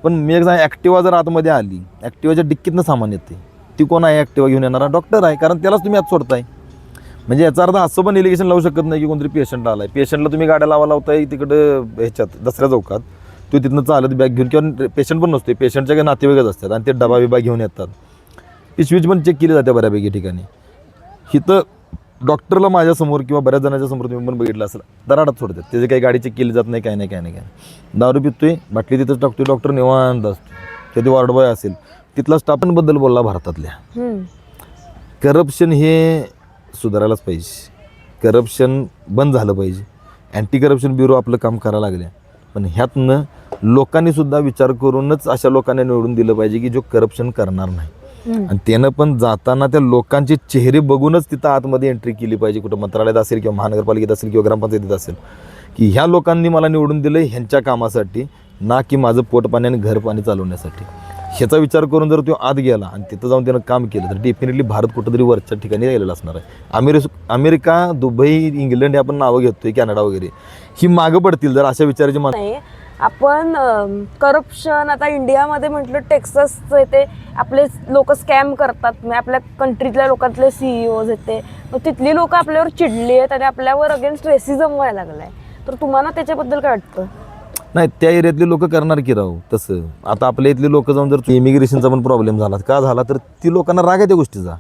पण मी एक सांग, ॲक्टिवा जर आतमध्ये आली, ॲक्टिवाच्या डिक्कीतनं सामान येते, ती कोण आहे ॲक्टिवा घेऊन येणारा? डॉक्टर आहे, कारण त्यालाच तुम्ही आत सोडताय. म्हणजे याचा अर्थ असं पण एलिगेशन लावू शकत नाही की कोणतरी पेशंट आलाय. पेशंटला तुम्ही गाड्या लावताय तिकडं ह्याच्यात दसऱ्या चौकात, तो तिथनं चालत बॅग घेऊन, किंवा पेशंट पण नसते, पेशंटच्या काही नातेवाईकच असतात आणि ते डबा बिबा घेऊन येतात. पिशवीच पण चेक केली जाते बऱ्यापैकी ठिकाणी. इथं डॉक्टरला माझ्यासमोर किंवा बऱ्याच जणांच्या समोर तुम्ही पण बघितलं असेल, दराडात सोडतात. त्याची काही गाडी चेक केली जात नाही, काय नाही काय नाही काय नाही. दारू पितोय, बाटली तिथंच टाकतोय, डॉक्टर निवांत असतो. कधी वॉर्ड बॉय असेल, तिथला स्टाफबद्दल बोलला भारतातल्या. करप्शन हे सुधारायलाच पाहिजे. करप्शन बंद झालं पाहिजे. अँटी करप्शन ब्युरो आपलं काम करायला लागले. पण ह्यातनं लोकांनी सुद्धा विचार करूनच अशा लोकांना निवडून दिलं पाहिजे की जो करप्शन करणार नाही. आणि त्यानं पण जाताना त्या लोकांचे चेहरे बघूनच तिथं आतमध्ये एंट्री केली पाहिजे. कुठं मंत्रालयात असेल किंवा महानगरपालिकेत असेल किंवा ग्रामपंचायतीत असेल, की ह्या लोकांनी मला निवडून दिलं ह्यांच्या कामासाठी, ना की माझं पोट पाणी आणि घर पाणी चालवण्यासाठी. ह्याचा विचार करून जर तो आत गेला आणि तिथं जाऊन त्यानं काम केलं तर डेफिनेटली भारत कुठंतरी वरच्या ठिकाणी गेलेला असणार आहे. अमेरिका, दुबई, इंग्लंड हे आपण नावं घेतोय, कॅनडा वगैरे, ही मागं पडतील जर अशा विचाराची नाही. आपण करप्शन आता इंडियामध्ये म्हटलं, टेक्सासचं येते, आपले लोक स्कॅम करतात. म्हणजे आपल्या कंट्रीतल्या लोकांतले CEOज येते, मग तिथली लोक आपल्यावर चिडली आहेत आणि आपल्यावर अगेन्स्ट रेसिझम व्हायला लागलाय. तर तुम्हाला त्याच्याबद्दल काय वाटतं? नाही, त्या एरियातले लोक करणार की राहू तसं. आता आपल्या इथले लोक जाऊन जर इमिग्रेशनचा पण प्रॉब्लेम झाला, का झाला, तर ती लोकांना राग आहे त्या गोष्टीचा.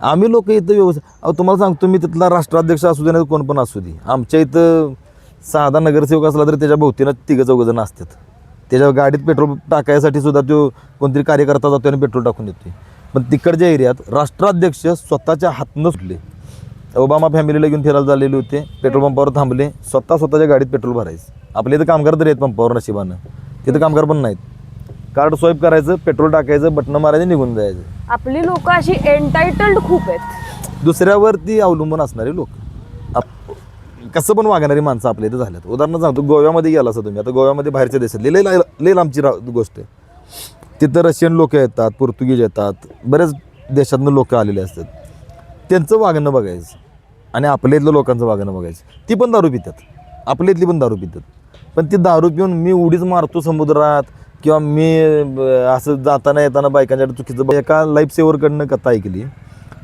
आम्ही लोक इथं व्यवस्थित, तुम्हाला सांगतो मी, तिथला राष्ट्राध्यक्ष असू दे नाही कोण पण असू दे, आमच्या इथं साधा नगरसेवक असला तरी त्याच्या भोवतीनं 3-4 असतात. त्याच्या गाडीत पेट्रोल टाकायसाठी सुद्धा तो कोणतरी कार्यकर्ता जातो आणि पेट्रोल टाकून येतोय. पण तिकडच्या एरियात राष्ट्राध्यक्ष स्वतःच्या हातनं सुटले. ओबामा फॅमिलीला घेऊन फिरायला झालेले होते, पेट्रोल पंपावर थांबले, स्वतःच्या गाडीत पेट्रोल भरायचं. आपल्या इथं कामगार तरी आहेत पंपावर नशिबानं, तिथं कामगार पण नाहीत. कार्ड स्वाईप करायचं, पेट्रोल टाकायचं, बटणं मारायचं, निघून जायचं. आपली लोक अशी एंटायटल्ड खूप आहेत, दुसऱ्यावरती अवलंबून असणारी लोक, कसं पण वागणारी माणसं आपल्या इथं झाल्यात. उदाहरण सांगतो, गोव्यामध्ये गेला असं तुम्ही, आता गोव्यामध्ये बाहेरच्या देशात लई लांबची गोष्ट आहे. तिथं रशियन लोक येतात, पोर्तुगीज येतात, बऱ्याच देशातनं लोक आलेले असतात. त्यांचं वागणं बघायचं आणि आपल्या इथलं लोकांचं वागणं बघायचं. ती पण दारू पितात, आपल्या इथली पण दारू पितात. पण ती दारू पिऊन मी उडीच मारतो समुद्रात, किंवा मी असं जाताना येताना बायकांच्या चुकीचं. एका लाईफ सेवरकडनं कथा ऐकली.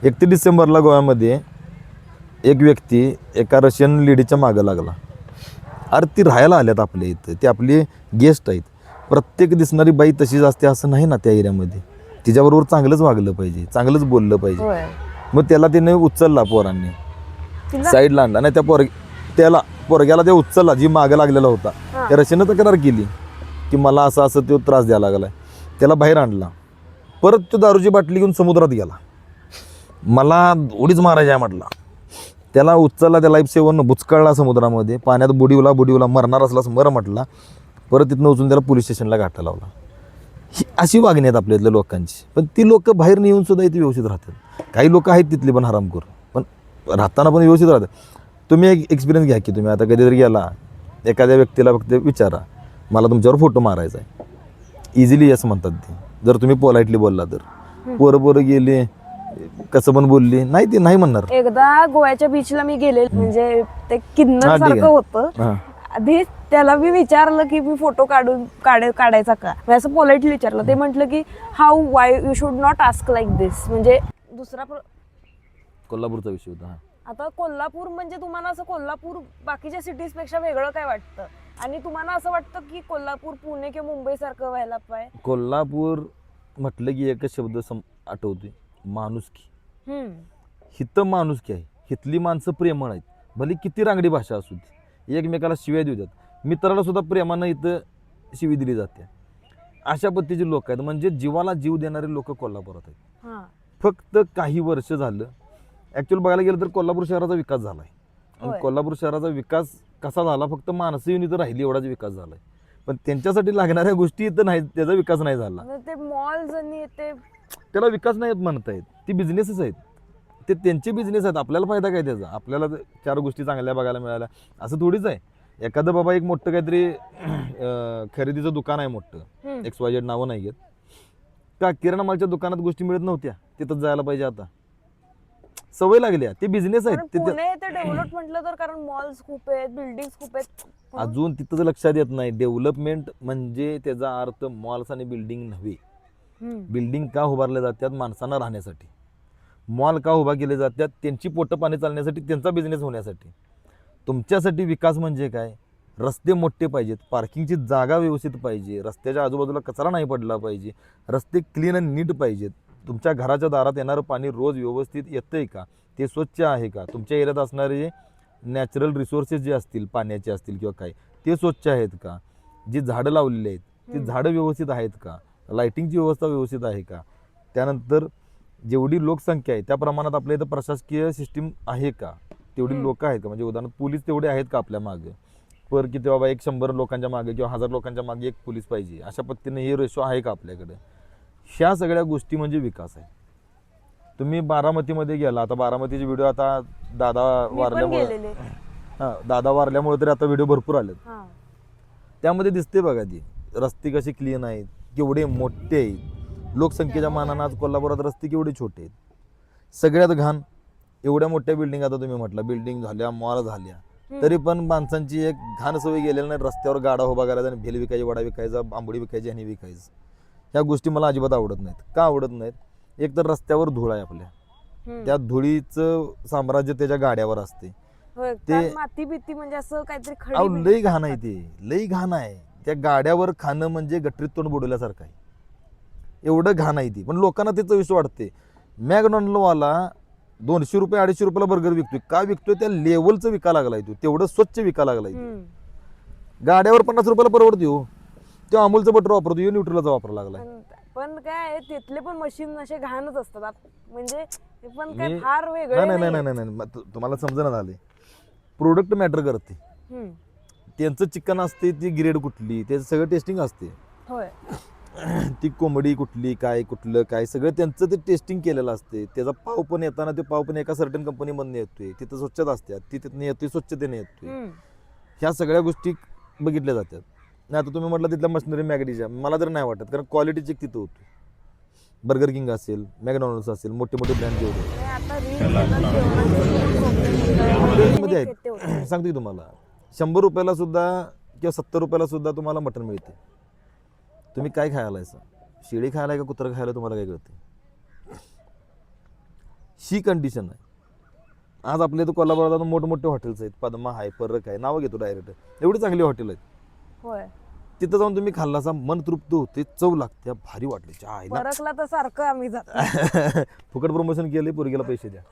31 डिसेंबरला गोव्यामध्ये एक व्यक्ती एका रशियन लेडीच्या मागं लागला. अरे ती राहायला आल्यात आपल्या इथं, ते आपले गेस्ट आहेत. प्रत्येक दिसणारी बाई तशीच असते असं नाही ना त्या एरियामध्ये. तिच्याबरोबर चांगलंच वागलं पाहिजे, चांगलंच बोललं पाहिजे. मग त्याला तिने उचलला, पोरांनी साईडला आणला. नाही, त्या पोरग्याला ते उचलला, जी मागं लागलेला होता. त्या रशियननं तक्रार केली की मला असं तो त्रास द्यायला लागलाय. त्याला बाहेर आणला, परत तो दारूची बाटली घेऊन समुद्रात गेला. मला उडीच मारायची आहे म्हटला. त्याला उचलला, त्या लाईफ सेवरनं बुचकळला समुद्रामध्ये, पाण्यात बुडीवला, मरणार असलास मर म्हटला. परत तिथनं उचलून त्याला पोलीस स्टेशनला गाठा लावला. ही अशी वागणी आहेत आपल्या इथल्या लोकांची. पण ती लोक बाहेर येऊन सुद्धा इथे व्यवस्थित राहतात. काही लोक आहेत तिथली पण हरामखोर, पण राहताना पण व्यवस्थित राहतात. तुम्ही एक एक्सपिरियन्स घ्या की, तुम्ही आता कधीतरी गेला, एखाद्या व्यक्तीला फक्त विचारा, मला तुमच्यावर फोटो मारायचा आहे, इझिली येस म्हणतात ते, जर तुम्ही पोलाइटली बोलला तर. पोरं गेले, कसं पण बोलली, नाही ते नाही म्हणणार. एकदा गोव्याच्या बीचला मी गेले, म्हणजे ते किन्नर सारखं होतं. आधी त्याला मी विचारलं की मी फोटो काढायचा का, मी असं पोलाइटली विचारलं. ते म्हटलं की why you should not ask like this. म्हणजे दुसरा कोल्हापूरचा विषय होता. आता कोल्हापूर म्हणजे तुम्हाला असं कोल्हापूर बाकीच्या सिटीज पेक्षा वेगळं काय वाटतं? आणि तुम्हाला असं वाटतं की कोल्हापूर पुणे किंवा मुंबई सारखं व्हायला पाहिजे? कोल्हापूर म्हटलं की एकच शब्द आठवतोय, माणुसकी. हिथं माणुसकी आहे. हिथली माणसं प्रेमळ आहेत. भले किती रांगडी भाषा असू दे, एकमेकाला शिव्या देऊ देतात. मित्राला सुद्धा प्रेमानं इथं शिवी दिली जाते. अशा पद्धतीचे लोक आहेत. म्हणजे जीवाला जीव देणारे लोक कोल्हापुरात आहेत. फक्त काही वर्ष झालं ॲक्च्युअली बघायला गेलं तर कोल्हापूर शहराचा विकास झाला आहे. आणि कोल्हापूर शहराचा विकास कसा झाला, फक्त माणसं येऊन इथं राहिली एवढाच विकास झालाय. पण त्यांच्यासाठी लागणाऱ्या गोष्टी इथं नाही, त्याचा विकास नाही झाला. म्हणजे ते मॉल्स आणि ते त्याला विकास नाही म्हणतायत, ती बिझनेसच आहेत, ते त्यांचे बिझनेस आहेत. आपल्याला फायदा काय त्याचा? आपल्याला 4 गोष्टी चांगल्या बघायला मिळाल्या असं थोडीच आहे. एखादं बाबा एक मोठं काहीतरी खरेदीचं दुकान आहे मोठं, XYZ नावं नाही घेत, का किराणा मालच्या दुकानात गोष्टी मिळत नव्हत्या, तिथं जायला पाहिजे. आता सवय लागल्या, ते बिझनेस आहेत. कारण पुणे ते डेव्हलप म्हटलं तर कारण मॉल्स खूप आहेत, बिल्डिंग खूप आहेत. अजून तिथं लक्षात येत नाही. डेव्हलपमेंट म्हणजे त्याचा अर्थ मॉल्स आणि बिल्डिंग नव्हे. बिल्डिंग का उभारल्या जातात? माणसांना राहण्यासाठी. मॉल का उभा केले जातात? त्यांची पोटं पाणी चालण्यासाठी, त्यांचा बिझनेस होण्यासाठी. तुमच्यासाठी विकास म्हणजे काय? रस्ते मोठे पाहिजेत, पार्किंगची जागा व्यवस्थित पाहिजे, रस्त्याच्या आजूबाजूला कचरा नाही पडला पाहिजे, रस्ते क्लीन आणि नीट पाहिजेत. तुमच्या घराच्या दारात येणारं पाणी रोज व्यवस्थित येतंय का? ते स्वच्छ आहे का? तुमच्या एरियात असणारे नॅचरल रिसोर्सेस जे असतील, पाण्याचे असतील किंवा काय, ते स्वच्छ आहेत का? जी झाडं लावलेली आहेत, ती झाडं व्यवस्थित आहेत का? लाईटिंगची व्यवस्था व्यवस्थित आहे का? त्यानंतर जेवढी लोकसंख्या आहे त्या प्रमाणात आपल्या इथं प्रशासकीय सिस्टीम आहे का? तेवढी लोक आहेत का? म्हणजे उदाहरणार्थ पोलीस तेवढे आहेत का आपल्या मागे? पर किती बाबा 100 लोकांच्या मागे किंवा 1000 लोकांच्या मागे एक पोलीस पाहिजे, अशा पद्धतीने हे रेशो आहे का आपल्याकडे? ह्या सगळ्या गोष्टी म्हणजे विकास आहे. तुम्ही बारामतीमध्ये गेला, आता बारामतीचे व्हिडिओ आता दादा वारल्यामुळे, दादा वारल्यामुळे तरी आता व्हिडिओ भरपूर आलेत. त्यामध्ये दिसते बघा ती रस्ते कसे क्लीन आहेत, केवढे मोठे आहेत. लोकसंख्येच्या मानानं आज कोल्हापुरात रस्ते केवढे छोटे आहेत. सगळ्यात घाण एवढ्या मोठ्या बिल्डिंग, आता तुम्ही म्हटलं बिल्डिंग झाल्या, मॉल झाल्या, तरी पण माणसांची एक घाण सवय गेलेली नाही. रस्त्यावर गाडा उभा करायचा आणि भेल विकायची, वडा विकायचा, आंबोळी विकायची आणि विकायचं. ह्या गोष्टी मला अजिबात आवडत नाहीत. का आवडत नाहीत? एक तर रस्त्यावर धूळ आहे आपल्या, त्या धुळीचं साम्राज्य त्याच्या गाड्यावर असते. ते माती भीती म्हणजे असं काहीतरी खडी, लई घाण आहे, ते लई घाण आहे. त्या गाड्यावर खाणं म्हणजे गटरीत तोंड बुडवल्यासारखं आहे, एवढं घाण आहे ती. पण लोकांना ते चविष्ट वाटते. मॅकडॉनल्डवाला 200 रुपये 250 रुपयाला बर्गर विकतोय. का विकतोय? त्या लेवलचं विका लागलाय तो, तेवढं स्वच्छ विका लागलाय. गाड्यावर 50 रुपयाला परवडते हो. तो अमूलचं बटर वापरतो, न्यूट्रलचा वापर लागलाय. पण काय तिथले पण मशीन असे घाणच असतात, म्हणजे पण काय फार वेगळे नाही नाही नाही नाही, तुम्हाला समजणं झाले. प्रोडक्ट मॅटर करते. त्यांचं चिकन असते, ती ग्रेड कुठली, त्याचं सगळं टेस्टिंग असते. ती कोंबडी कुठली, काय कुठलं काय, सगळं त्यांचं ते टेस्टिंग केलेलं असते. त्याचा पाव पण येताना ते पाव पण एका सर्टन कंपनीमधून येतोय, तिथं स्वच्छता असतात, ती तिथून येतोय, स्वच्छतेने येतोय. ह्या सगळ्या गोष्टी बघितल्या जातात. नाही आता तुम्ही म्हटलं तिथल्या मशिनरी मॅगडीच्या, मला तर नाही वाटत, कारण क्वालिटी चेक तिथं होतो. बर्गर किंग असेल, मॅकडॉनल्ड्स असेल, मोठे मोठे ब्रँड जेवढे आहेत, सांगतो की तुम्हाला 100 रुपयाला सुद्धा किंवा 70 रुपयाला सुद्धा तुम्हाला मटण मिळते. तुम्ही काय खायला आहे? शेळी खायला का कुत्रा खायला? तुम्हाला काय कळते? ही कंडिशन आहे आज आपल्या इथं कोल्हापुरात. मोठमोठे हॉटेल्स आहेत, पद्मा आहे, परक आहे, नावं घेतो डायरेक्ट, एवढी चांगली हॉटेल आहेत. तिथं जाऊन तुम्ही खाल्लासा, मन तृप्त होते, चव लागते, भारी वाटले. परकला तर सारखं आम्ही जातो. फुकट प्रमोशन केले, पोरगीला पैसे द्या.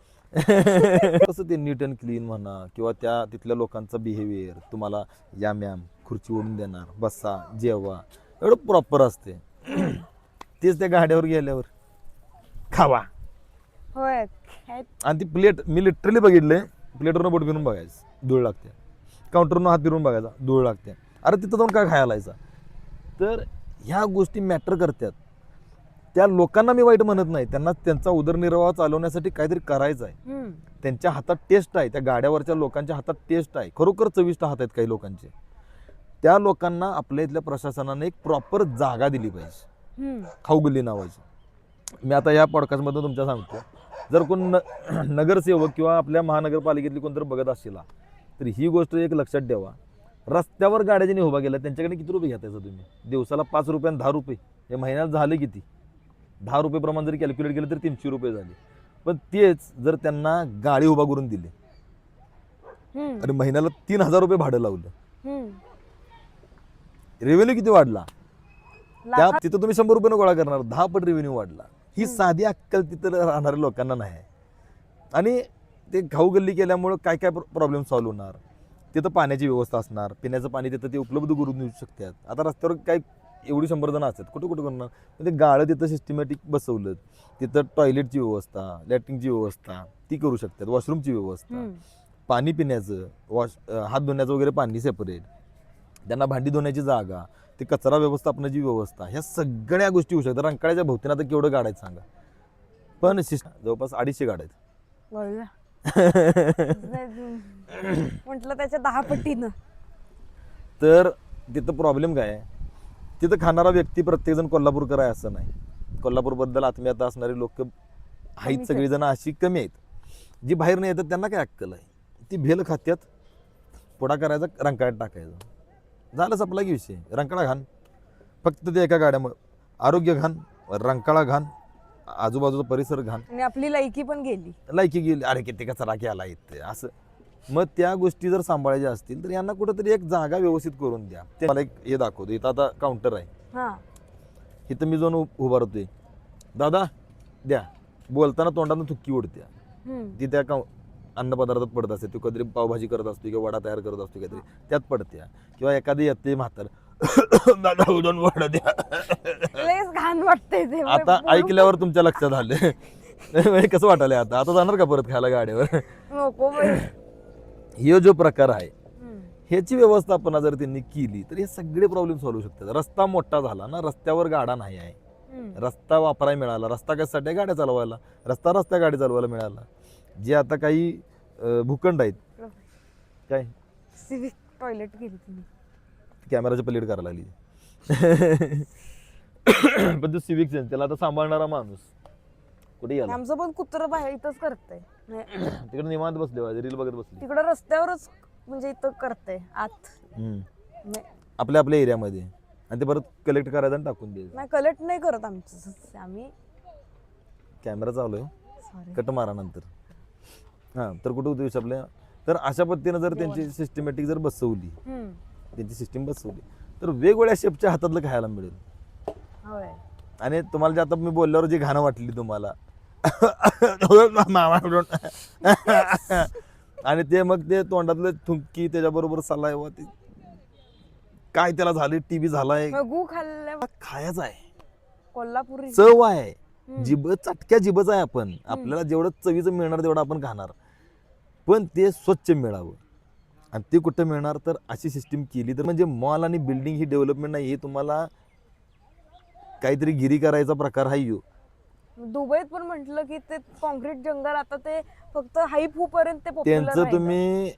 कसं ते नीट अँड क्लीन म्हणा, किंवा त्या तिथल्या लोकांचा बिहेवियर, तुम्हाला या मॅम खुर्ची ओढून देणार, बसा, जेवा, एवढं प्रॉपर असते. तेच त्या गाड्यावर गेल्यावर खावा. आणि ती प्लेट मी लिटरली बघितले, प्लेटवरून बोट फिरून बघायचं, धूळ लागते. काउंटरवरून हात फिरून बघायचा, धूळ लागते. अरे तिथं जाऊन काय खायला यायचा? तर ह्या गोष्टी मॅटर करतात. त्या लोकांना मी वाईट म्हणत नाही, त्यांना त्यांचा उदरनिर्वाह चालवण्यासाठी काहीतरी करायचं आहे. त्यांच्या हातात टेस्ट आहे, त्या गाड्यावरच्या लोकांच्या हातात टेस्ट आहे, खरोखर चविष्ट हात आहेत काही लोकांचे. त्या लोकांना आपल्या इथल्या प्रशासनाने एक प्रॉपर जागा दिली पाहिजे, खाऊगल्ली नावाची. मी आता या पॉडकास्टमधून तुमच्या सांगतो, जर कोण नगरसेवक किंवा आपल्या महानगरपालिकेतली कोणतरी बघत असेल तर ही गोष्ट एक लक्षात ठेवा. रस्त्यावर गाड्या ज्यांनी उभा केल्या त्यांच्याकडे किती रुपये घेतायचं तुम्ही? दिवसाला 5 रुपये आणि 10 रुपये, हे महिन्यात झालं किती? 10 रुपये प्रमाण जरी कॅल्क्युलेट केलं तर 300 रुपये झाले. पण तेच जर त्यांना गाडी उभा करून दिली आणि महिन्याला 3000 रुपये भाडं लावलं, रेव्हेन्यू किती वाढला? त्या तिथं तुम्ही 100 रुपये गोळा करणार, 10 पट रेव्हेन्यू वाढला. ही साधी अक्कल तिथं राहणाऱ्या लोकांना नाही आहे. आणि ते खाऊ गल्ली केल्यामुळं काय काय प्रॉब्लेम सॉल्व्ह होणार? तिथं पाण्याची व्यवस्था असणार, पिण्याचं पाणी तिथं ते उपलब्ध करून देऊ शकतात. आता रस्त्यावर काय एवढी 100 जण असतात, कुठं कुठं करणार? ते गाळं तिथं सिस्टमॅटिक बसवलं, तिथं टॉयलेटची व्यवस्था, लॅट्रिनची व्यवस्था ती करू शकतात, वॉशरूमची व्यवस्था. पाणी पिण्याचं हात धुण्याचं वगैरे पाणी सेपरेट, त्यांना भांडी धुण्याची जागा, ते कचरा व्यवस्थापनाची व्यवस्था, ह्या सगळ्या गोष्टी होऊ शकतात. रंकाळ्याच्या भोवतीनं आता केवढं गाडायचं सांगा, पण जवळपास 250 गाडायचं. म्हटलं त्याच्या 10 पटीनं. तर तिथं प्रॉब्लेम काय आहे, तिथं खाणारा व्यक्ती प्रत्येकजण कोल्हापूरकर आहे असं नाही. कोल्हापूरबद्दल आत्मीयता असणारी लोक आहेत सगळीजण अशी कमी आहेत. जी बाहेर नाही येतात त्यांना काय अक्कल आहे, ती भेल खात्यात, पुढा करायचा रंकाळ्यात टाकायचं, झालं संपला की विषय. रंकाळा घाण, फक्त ते एका गाड्यामुळे आरोग्य घाण, रंकाळा घाण, आजूबाजूचा परिसर घाण, आणि आपली लायकी पण गेली. लायकी गेली, अरे किती कचरा केला इथे असं. मग त्या गोष्टी जर सांभाळायच्या असतील तर यांना कुठंतरी एक जागा व्यवस्थित करून द्या. ते मला एक हे दाखवतो, इथं आता काउंटर आहे, हा इथं मी जाऊन उभा राहतोय, दादा द्या, बोलताना तोंडानं थुक्की उडत्या, ती त्या अन्नपदार्थात पडत असते. तो कधी पावभाजी करत असतो किंवा वडा तयार करत असतो काहीतरी, त्यात पडत्या. किंवा एखादी येते म्हातार, दादा उडून वडा द्या, लयच घाण वाटतंय ते. आता ऐकल्यावर तुमच्या लक्षात आलं कसं वाटायलंय, आता आता जाणार का परत खायला गाड्यावर. नको बाई. हे जो प्रकार आहे ह्याची व्यवस्थापना जर त्यांनी केली तर हे सगळे प्रॉब्लेम सॉल्व्ह होऊ शकतात. रस्ता मोठा झाला ना, रस्त्यावर गाडा नाही आहे, रस्ता वापरायला मिळाला, रस्ता कशासाठी आहे, गाड्या चालवायला, रस्ता गाडी चालवायला मिळाला. जे आता काही भूखंड आहेत, काय सिविक टॉयलेट केली तुम्ही, कॅमेराची प्लेट करायला लागली. पण तो सिविक सेन्स, त्याला आता सांभाळणारा माणूस कुठे गेला. आमचं पण कुत्र बाहेर इथंच करतंय, तिकडे निवांत बसले, रील बघत बसले, तिकडं रस्त्यावरच म्हणजे इथं करतंय आत. आपल्या आपल्या एरियामध्ये, आणि ते परत कलेक्ट करायचं आणि टाकून द्यायचं. नाही कलेक्ट नाही करत आमचं, आम्ही कॅमेरा चालू आहे, सॉरी कट मारा नंतर. हां, तर कुठं होतं आपल्या, तर अशा पद्धतीनं जर त्यांची सिस्टमॅटिक जर बसवली, त्यांची सिस्टीम बसवली तर वेगवेगळ्या शेपच्या हातातलं खायला मिळेल. होय. आणि तुम्हाला जे आता मी बोलल्यावर जी घाणं वाटली तुम्हाला आणि ते मग ते तोंडातलं थुंकी, त्याच्याबरोबर सलायवा, ते काय त्याला झाले, टीबी झालाय, गु खाल्ल्या खायचं आहे, कोल्हापुरी चव आहे, चटक्या जिभच आहे. आपण आपल्याला जेवढं चवीचं मिळणार तेवढं आपण खाणार, पण ते स्वच्छ मिळावं. आणि ते कुठं मिळणार, तर अशी सिस्टीम केली तर. म्हणजे मॉल आणि बिल्डिंग ही डेव्हलपमेंट नाही, हे तुम्हाला काहीतरी गिरी करायचा प्रकार हा यो. दुबईत पण म्हटलं की ते कॉन्क्रीट जंगल, आता ते फक्त हाईप होईपर्यंत ते पॉप्युलर त्यांचं तुम्ही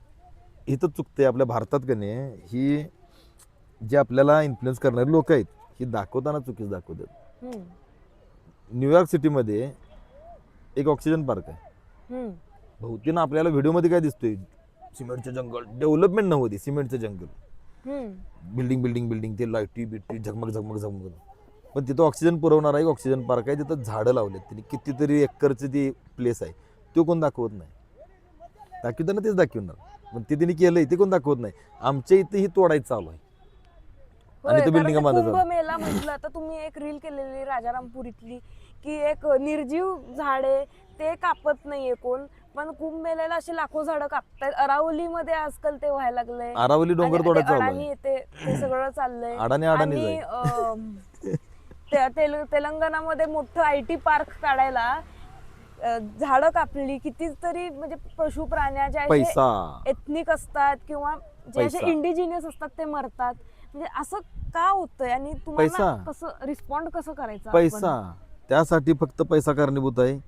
इथं चुकते. आपल्या भारतात का नाही, ही जे आपल्याला इन्फ्लुएन्स करणारे लोक आहेत, ही दाखवताना चुकीच दाखवतात. न्यूयॉर्क सिटीमध्ये एक ऑक्सिजन पार्क आहे, बहुतेक आपल्याला व्हिडिओमध्ये काय दिसतोय, सिमेंटचं जंगल, डेव्हलपमेंट नव्हती, सिमेंटचं जंगल, बिल्डिंग बिल्डिंग बिल्डिंग, ते लाईटी बिटी झगमग झगमग झगमग. पण तिथं ऑक्सिजन पुरवणारा एक ऑक्सिजन पार्क आहे, तिथं झाडं लावलेत त्यांनी, कितीतरी एकरचं ती प्लेस आहे, तो कोण दाखवत नाही. दाखवताना तेच दाखवणार, पण ते त्यांनी केलंय ते कोण दाखवत नाही. आमच्या इथे ही तोडायचं चालू आहे आणि तो बिल्डिंग मेला म्हटलं. आता तुम्ही एक रील केलेली राजारामपुरीतली, की एक निर्जीव झाडे ते कापत नाहीये कोण, पण कुंभमेळ्याला अशी लाखो झाडं कापतायत. अरावलीमध्ये आजकाल ते व्हायला लागलंय, अरावली डोंगर तोडायचं चालू आहे, ते सगळं चाललंय. अडाणी तेलंगणामध्ये मोठं IT पार्क काढायला झाडं कापली, कितीतरी म्हणजे पशु प्राण्याच्या पैसा एथनिक असतात किंवा जे असे इंडिजिनियस असतात ते मरतात. म्हणजे असं का होतंय, आणि तुम्हाला कसं रिस्पॉन्ड कसं करायचं. पैसा, त्यासाठी फक्त पैसा कारणीभूत आहे.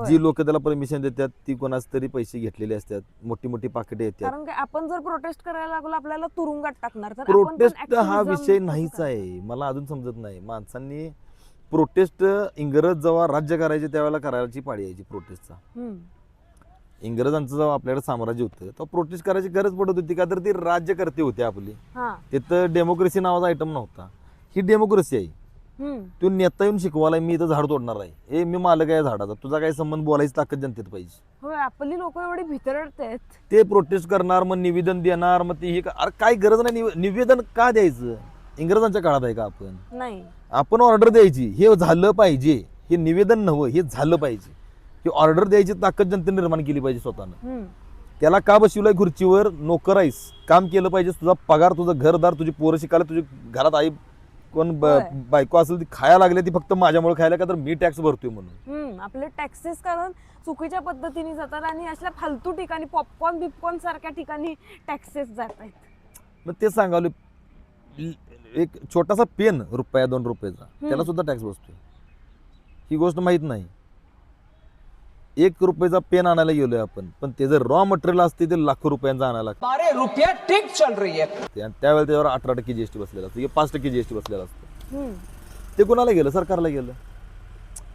जी लोक त्याला परमिशन देतात ती कोणाच तरी पैसे घेतलेले असतात, मोठी मोठी पाकिटे येतात. कारण आपण जर प्रोटेस्ट करायला लागलो आपल्याला तुरुंगात टाकणार. तर प्रोटेस्ट हा विषय नाहीच आहे, मला अजून समजत नाही. माणसांनी प्रोटेस्ट इंग्रज जेव्हा राज्य करायचे त्यावेळेला करायची पाळी यायची प्रोटेस्टचा. इंग्रजांचं जेव्हा आपल्याकडे साम्राज्य होतं तेव्हा प्रोटेस्ट करायची गरज पडत होती, का तर ती राज्यकर्ते होते आपली. तिथं डेमोक्रेसी नावाचा आयटम नव्हता, ही डेमोक्रेसी आहे. तू नेता येऊन शिकवायला मी इथं झाड तोडणार आहे, हे मी मालक आहे झाडाचा, तुझा काही संबंध, बोलायची ताकद जनतेत पाहिजे. होय, आपली लोक एवढी भितरडतात, ते प्रोटेस्ट करणार, मग निवेदन देणार, मग ते अरे काय गरज नाही. निवेदन का द्यायचं, इंग्रजांच्या काळात आहे का आपण? नाही, आपण ऑर्डर द्यायची, हे झालं पाहिजे, हे निवेदन नव्हं, हे झालं पाहिजे. ही ऑर्डर द्यायची ताकद जनतेने निर्माण केली पाहिजे स्वतःनं. त्याला का बसवलंय खुर्चीवर, नोकर आहेस, काम केलं पाहिजे, तुझा पगार, तुझं घरदार, तुझी पोरं शिकायला, तुझी घरात आई कोण होय. बायको असेल ती खायला लागले ती फक्त माझ्यामुळे खायला का तर मी टॅक्स भरतोय म्हणून. आपले टॅक्सेस कारण चुकीच्या पद्धतीने जातात आणि अशा फालतू ठिकाणी बिपकॉर्न सारख्या ठिकाणी टॅक्सेस जात आहेत. मग ते सांगावलं एक छोटासा पेन ₹1-2 त्याला सुद्धा टॅक्स बसतोय. ही गोष्ट माहित नाही. ₹1 पेन आणायला गेलोय आपण, पण ते जर रॉ मटेरियल असते ते लाखो रुपयांचा आणायला लागतं. हमारे रुपया ठीक चल रही है. आणि त्यावेळेला त्याच्यावर 18% जीएसटी बसलेला असतो, 5% जीएसटी बसलेला असतो. हम्म. ते कोणाला गेलं? सरकारला गेलं.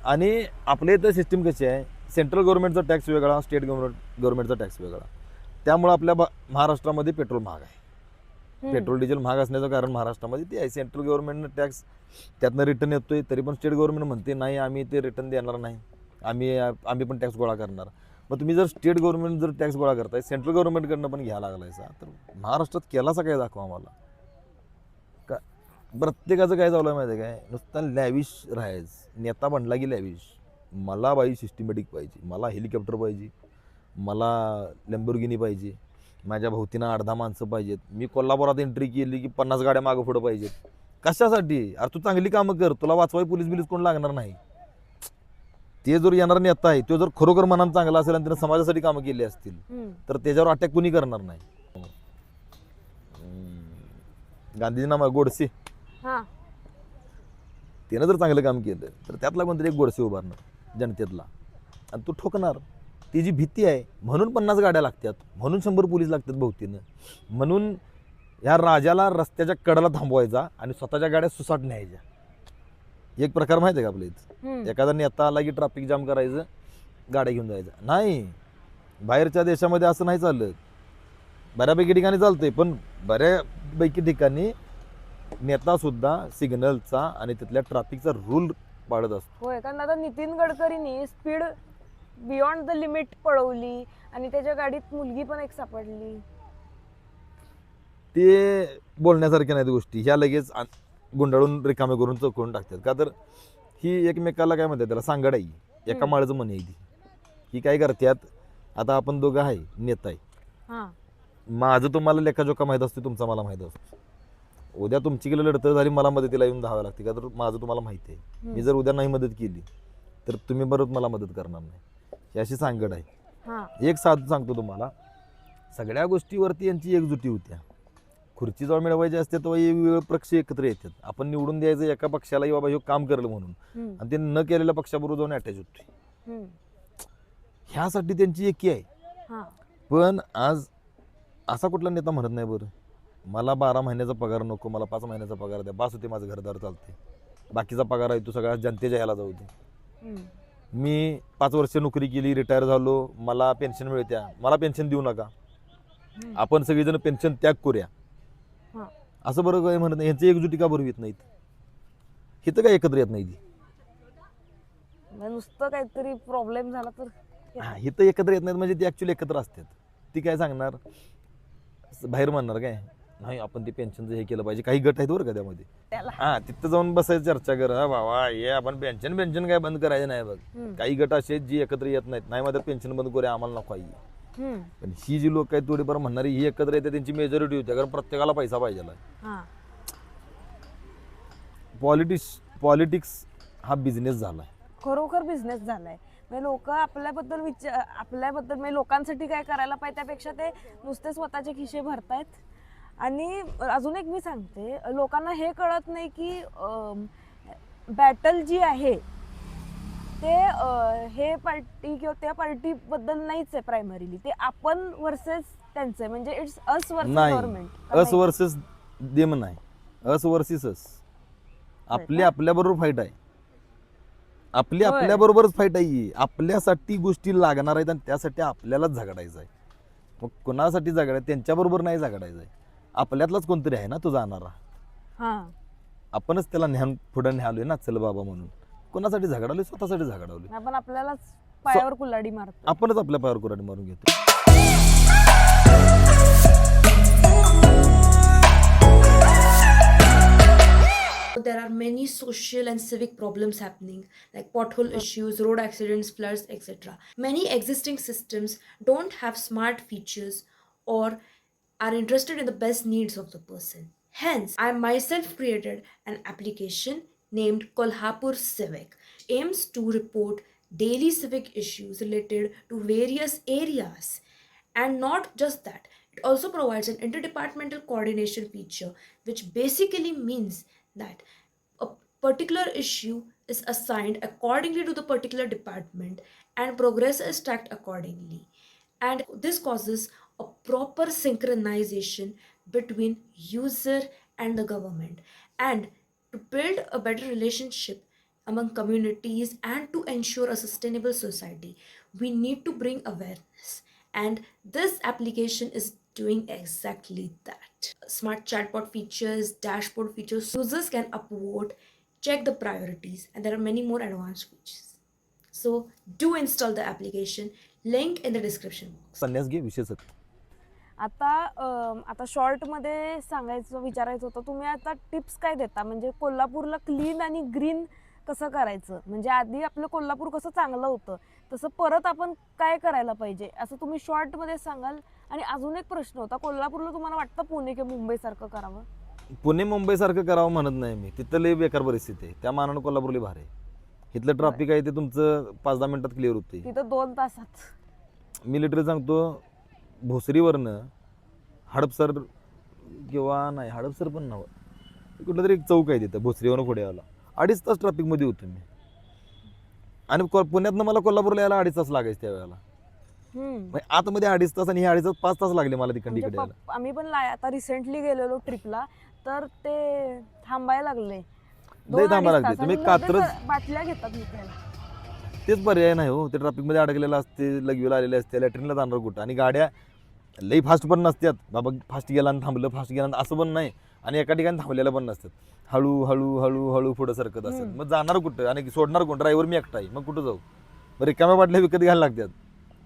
आणि आपल्या इथं सिस्टीम कशी आहे, सेंट्रल गव्हर्नमेंटचा टॅक्स वेगळा, स्टेट गव्हर्नमेंटचा टॅक्स वेगळा. त्यामुळे आपल्या महाराष्ट्रामध्ये पेट्रोल महाग आहे. पेट्रोल डिझेल महाग असण्याचं कारण महाराष्ट्रामध्ये ते आहे. सेंट्रल गव्हर्नमेंटनं टॅक्स त्यातनं रिटर्न येतोय, तरी पण स्टेट गव्हर्नमेंट म्हणते नाही आम्ही ते रिटर्न देणार नाही, आम्ही पण टॅक्स गोळा करणार. मग तुम्ही जर स्टेट गव्हर्नमेंट जर टॅक्स गोळा करताय, सेंट्रल गव्हर्नमेंटकडनं पण घ्यायला लागलायचा, तर महाराष्ट्रात केलासा काय दाखवा आम्हाला. का प्रत्येकाचं काय चालू आहे माहिती आहे काय, नुसता लॅविश राहायचं. नेता बनला की लॅविश. मला बाई सिस्टमॅटिक पाहिजे, मला हेलिकॉप्टर पाहिजे, मला लॅम्बोर्गिनी पाहिजे, माझ्या भोवतीनं 8-10 माणसं पाहिजेत, मी कोल्हापुरात एंट्री केली की 50 गाड्या मागं पुढं पाहिजेत. कशासाठी? अरे तू चांगली कामं कर, तुला वाचवाय पोलीस बिलीस कोण लागणार नाही. ते जर येणारा नेता आहे तो जर खरोखर मनानं चांगला असेल आणि त्यानं समाजासाठी कामं केली असतील तर त्याच्यावर अटॅक कुणी करणार नाही. गांधीजींना गोडसे त्यानं जर चांगलं काम केलं तर त्यातला कोणतरी एक गोडसे उभारणार जनतेतला, आणि तो ठोकणार. ती जी भीती आहे म्हणून 50 गाड्या लागतात, म्हणून 100 पोलीस लागतात भोवतीनं, म्हणून ह्या राजाला रस्त्याच्या कडेला थांबवायचा आणि स्वतःच्या गाड्या सुसाट न्यायच्या. एक प्रकार माहिती आहे का आपल्या इथं? एखादा नेता आला की ट्रॅफिक जाम करायचं, गाड्या घेऊन जायचं नाही. बाहेरच्या देशामध्ये असं नाही चालत. बऱ्यापैकी ठिकाणी चालतंय, पण बऱ्यापैकी ठिकाणी नेता सुद्धा सिग्नलचा आणि तिथल्या ट्रॅफिकचा रूल पाळत असतो. होय, कारण आता नितीन गडकरींनी स्पीड बियॉन्ड द लिमिट पळवली आणि त्याच्या गाडीत मुलगी पण एक सापडली. ते बोलण्यासारख्या नाहीत गोष्टी, ह्या लगेच गुंडाळून रिकामे करून चौकवून टाकतात. का तर ही एकमेकाला काय म्हणतात, त्याला सांगड आहे, एका माळचं मन आहे ती. ही काय करतात, आता आपण दोघं आहे, नेता आहे, माझं तुम्हाला लेखाजोखा माहीत असतो, तुमचा मला माहीत असतो. उद्या तुमची गेलं लढतं झाली, मला मदतीला येऊन धावावं लागते. का तर माझं तुम्हाला माहिती आहे, मी जर उद्या नाही मदत केली तर तुम्ही बरोबर मला मदत करणार नाही. ही अशी सांगड आहे. एक साधं सांगतो तुम्हाला, सगळ्या गोष्टीवरती यांची एकजुटी होत्या. खुर्ची जेव्हा मिळवायची असते तेव्हा वेगवेगळे पक्ष एकत्र येतात. आपण निवडून द्यायचं एका पक्षाला, बाबा हे काम करलं म्हणून, आणि ते न केलेल्या पक्षाबरोबर जाऊन अटॅच होतोय. ह्यासाठी त्यांची एकी आहे. पण आज असा कुठला नेता म्हणत नाही बरं मला 12 महिन्याचा पगार नको, मला 5 महिन्याचा पगार द्या, बास होते, माझं घरदार चालते, बाकीचा पगार आहे तो सगळ्या जनतेच्या ह्याला जाऊ दे. मी 5 वर्ष नोकरी केली, रिटायर झालो, मला पेन्शन मिळत्या, मला पेन्शन देऊ नका, आपण सगळेजण पेन्शन त्याग करूया, असं बरं काय म्हणत नाही. यांची एकजुटी का बरोबर येत नाहीत? हे तर काय एकत्र येत नाही. ती नुसतं काहीतरी प्रॉब्लेम झाला तर हे तर एकत्र येत नाहीत, म्हणजे ती ऍक्च्युली एकत्र असतात. ती काय सांगणार, बाहेर म्हणणार काय नाही आपण ते पेन्शनचं हे केलं पाहिजे, काही गट आहेत बरं का त्यामध्ये, तिथं जाऊन बसायचं चर्चा कर, हा बाबा हे आपण पेन्शन काय बंद करायचं नाही बघ. काही गट असे जी एकत्र येत नाहीत, नाही माझं पेन्शन बंद करूया, आम्हाला नको आहे. पण ही जी लोक आहेत थोडीफार म्हणणारी ही एकत्र येते, त्यांची मेजॉरिटी होते, कारण प्रत्येकाला पैसा पाहिजे. पॉलिटिक्स हा बिझनेस झालाय, खरोखर बिझनेस झालाय. म्हणजे लोक आपल्याबद्दल म्हणजे लोकांसाठी काय करायला पाहिजे त्यापेक्षा ते नुसते स्वतःचे खिशे भरतायत. आणि अजून एक मी सांगते, लोकांना हे कळत नाही की बॅटल जी आहे ते हे पार्टी किंवा त्या पार्टी बद्दल नाहीच आहे प्रायमरीली, ते आपण वर्सेस त्यांचे, म्हणजे it's us versus government. Us versus them नाही, अस वर्सेस अस. आपल्या बरोबर फाईट आहे, आपल्या बरोबरच फाईट आहे. आपल्यासाठी गोष्टी लागणार आहेत आणि त्यासाठी आपल्यालाच झगडायचं आहे. मग कोणासाठी झगडायचं? त्यांच्या बरोबर नाही झगडायचं आहे, आपल्यातलाच कोणतरी आहे ना तो जाणारा. आपणच त्याला पुढे न्यालोय ना, चल बाबा म्हणून. कोणासाठी झगडालोय? स्वतःसाठी झगडालोय. आपण आपल्यालाच पायावर कुल्हाडी मारतो, आपणच आपल्या पायावर कुल्हाडी मारून घेतो. There are many social and civic problems happening, like pothole issues, road accidents, floods, etc. Many existing systems don't have smart features or are interested in the best needs of the person. Hence, I myself created an application named Kolhapur Civic, aims to report daily civic issues related to various areas. And not just that, it also provides an interdepartmental coordination feature, which basically means that a particular issue is assigned accordingly to the particular department and progress is tracked accordingly. And this causes a proper synchronization between user and the government, and to build a better relationship among communities and to ensure a sustainable society, we need to bring awareness, and this application is doing exactly that. Smart chatbot features, dashboard features, users can upvote, check the priorities, and there are many more advanced features. So do install the application, link in the description box. संन्यास घे विषय sir. आता शॉर्टमध्ये सांगायचं विचारायचं होतं, तुम्ही आता टिप्स काय देता म्हणजे कोल्हापूरला क्लीन आणि ग्रीन कसं करायचं, म्हणजे आधी आपलं कोल्हापूर कसं चांगलं होतं तसं परत आपण काय करायला पाहिजे असं तुम्ही शॉर्टमध्ये सांगाल. आणि अजून एक प्रश्न होता, कोल्हापूरला तुम्हाला वाटतं पुणे किंवा मुंबईसारखं करावं? पुणे मुंबईसारखं करावं म्हणत नाही मी, तिथं लई बेकार परिस्थिती आहे, त्या मानानं कोल्हापूर लई भारी आहे. इथलं ट्रॅफिक आहे ते तुमचं 5-10 मिनिटात क्लिअर होते. तिथं 2 तासात. मी लिटरली सांगतो, भोसरीवरनं हडपसर किंवा नाही हडपसर पण नव्हतं, कुठलं तरी एक चौक आहे तिथं भोसरीवरनं पुढे आला, 2.5 तास ट्रॅफिकमध्ये होतो मी. आणि पुण्यातनं मला कोल्हापूरला यायला 2.5 तास लागायचे त्यावेळेला. आतमध्ये 2.5 तास आणि हे 2.5 तास 5 तास लागले मला तिकडे म्हणजे यायला. आम्ही पण आता रिसेंटली गेलेलो ट्रिपला, तर ते थांबायला लागले. लई थांबायला लागते. तुम्ही कात्रज बाटल्या घेतात मी त्याला. तेच पर्याय नाही हो, ते ट्रॅफिकमध्ये अडकलेलं असते, लगवीला आलेले असते, लॅट्रिनला जाणार कुठं, आणि गाड्या लई फास्ट पण नसतात. बाबा फास्ट गेला आणि थांबलं, फास्ट गेला असं पण नाही, आणि एका ठिकाणी थांबलेलं पण नसतात. हळू हळू हळू हळू पुढं सरकत असतात. मग जाणार कुठं आणि सोडणार कोण? ड्रायव्हर मी एकटा आहे, मग कुठं जाऊ? मग रिकाम्या बाटल्या विकत घ्यायला लागतात.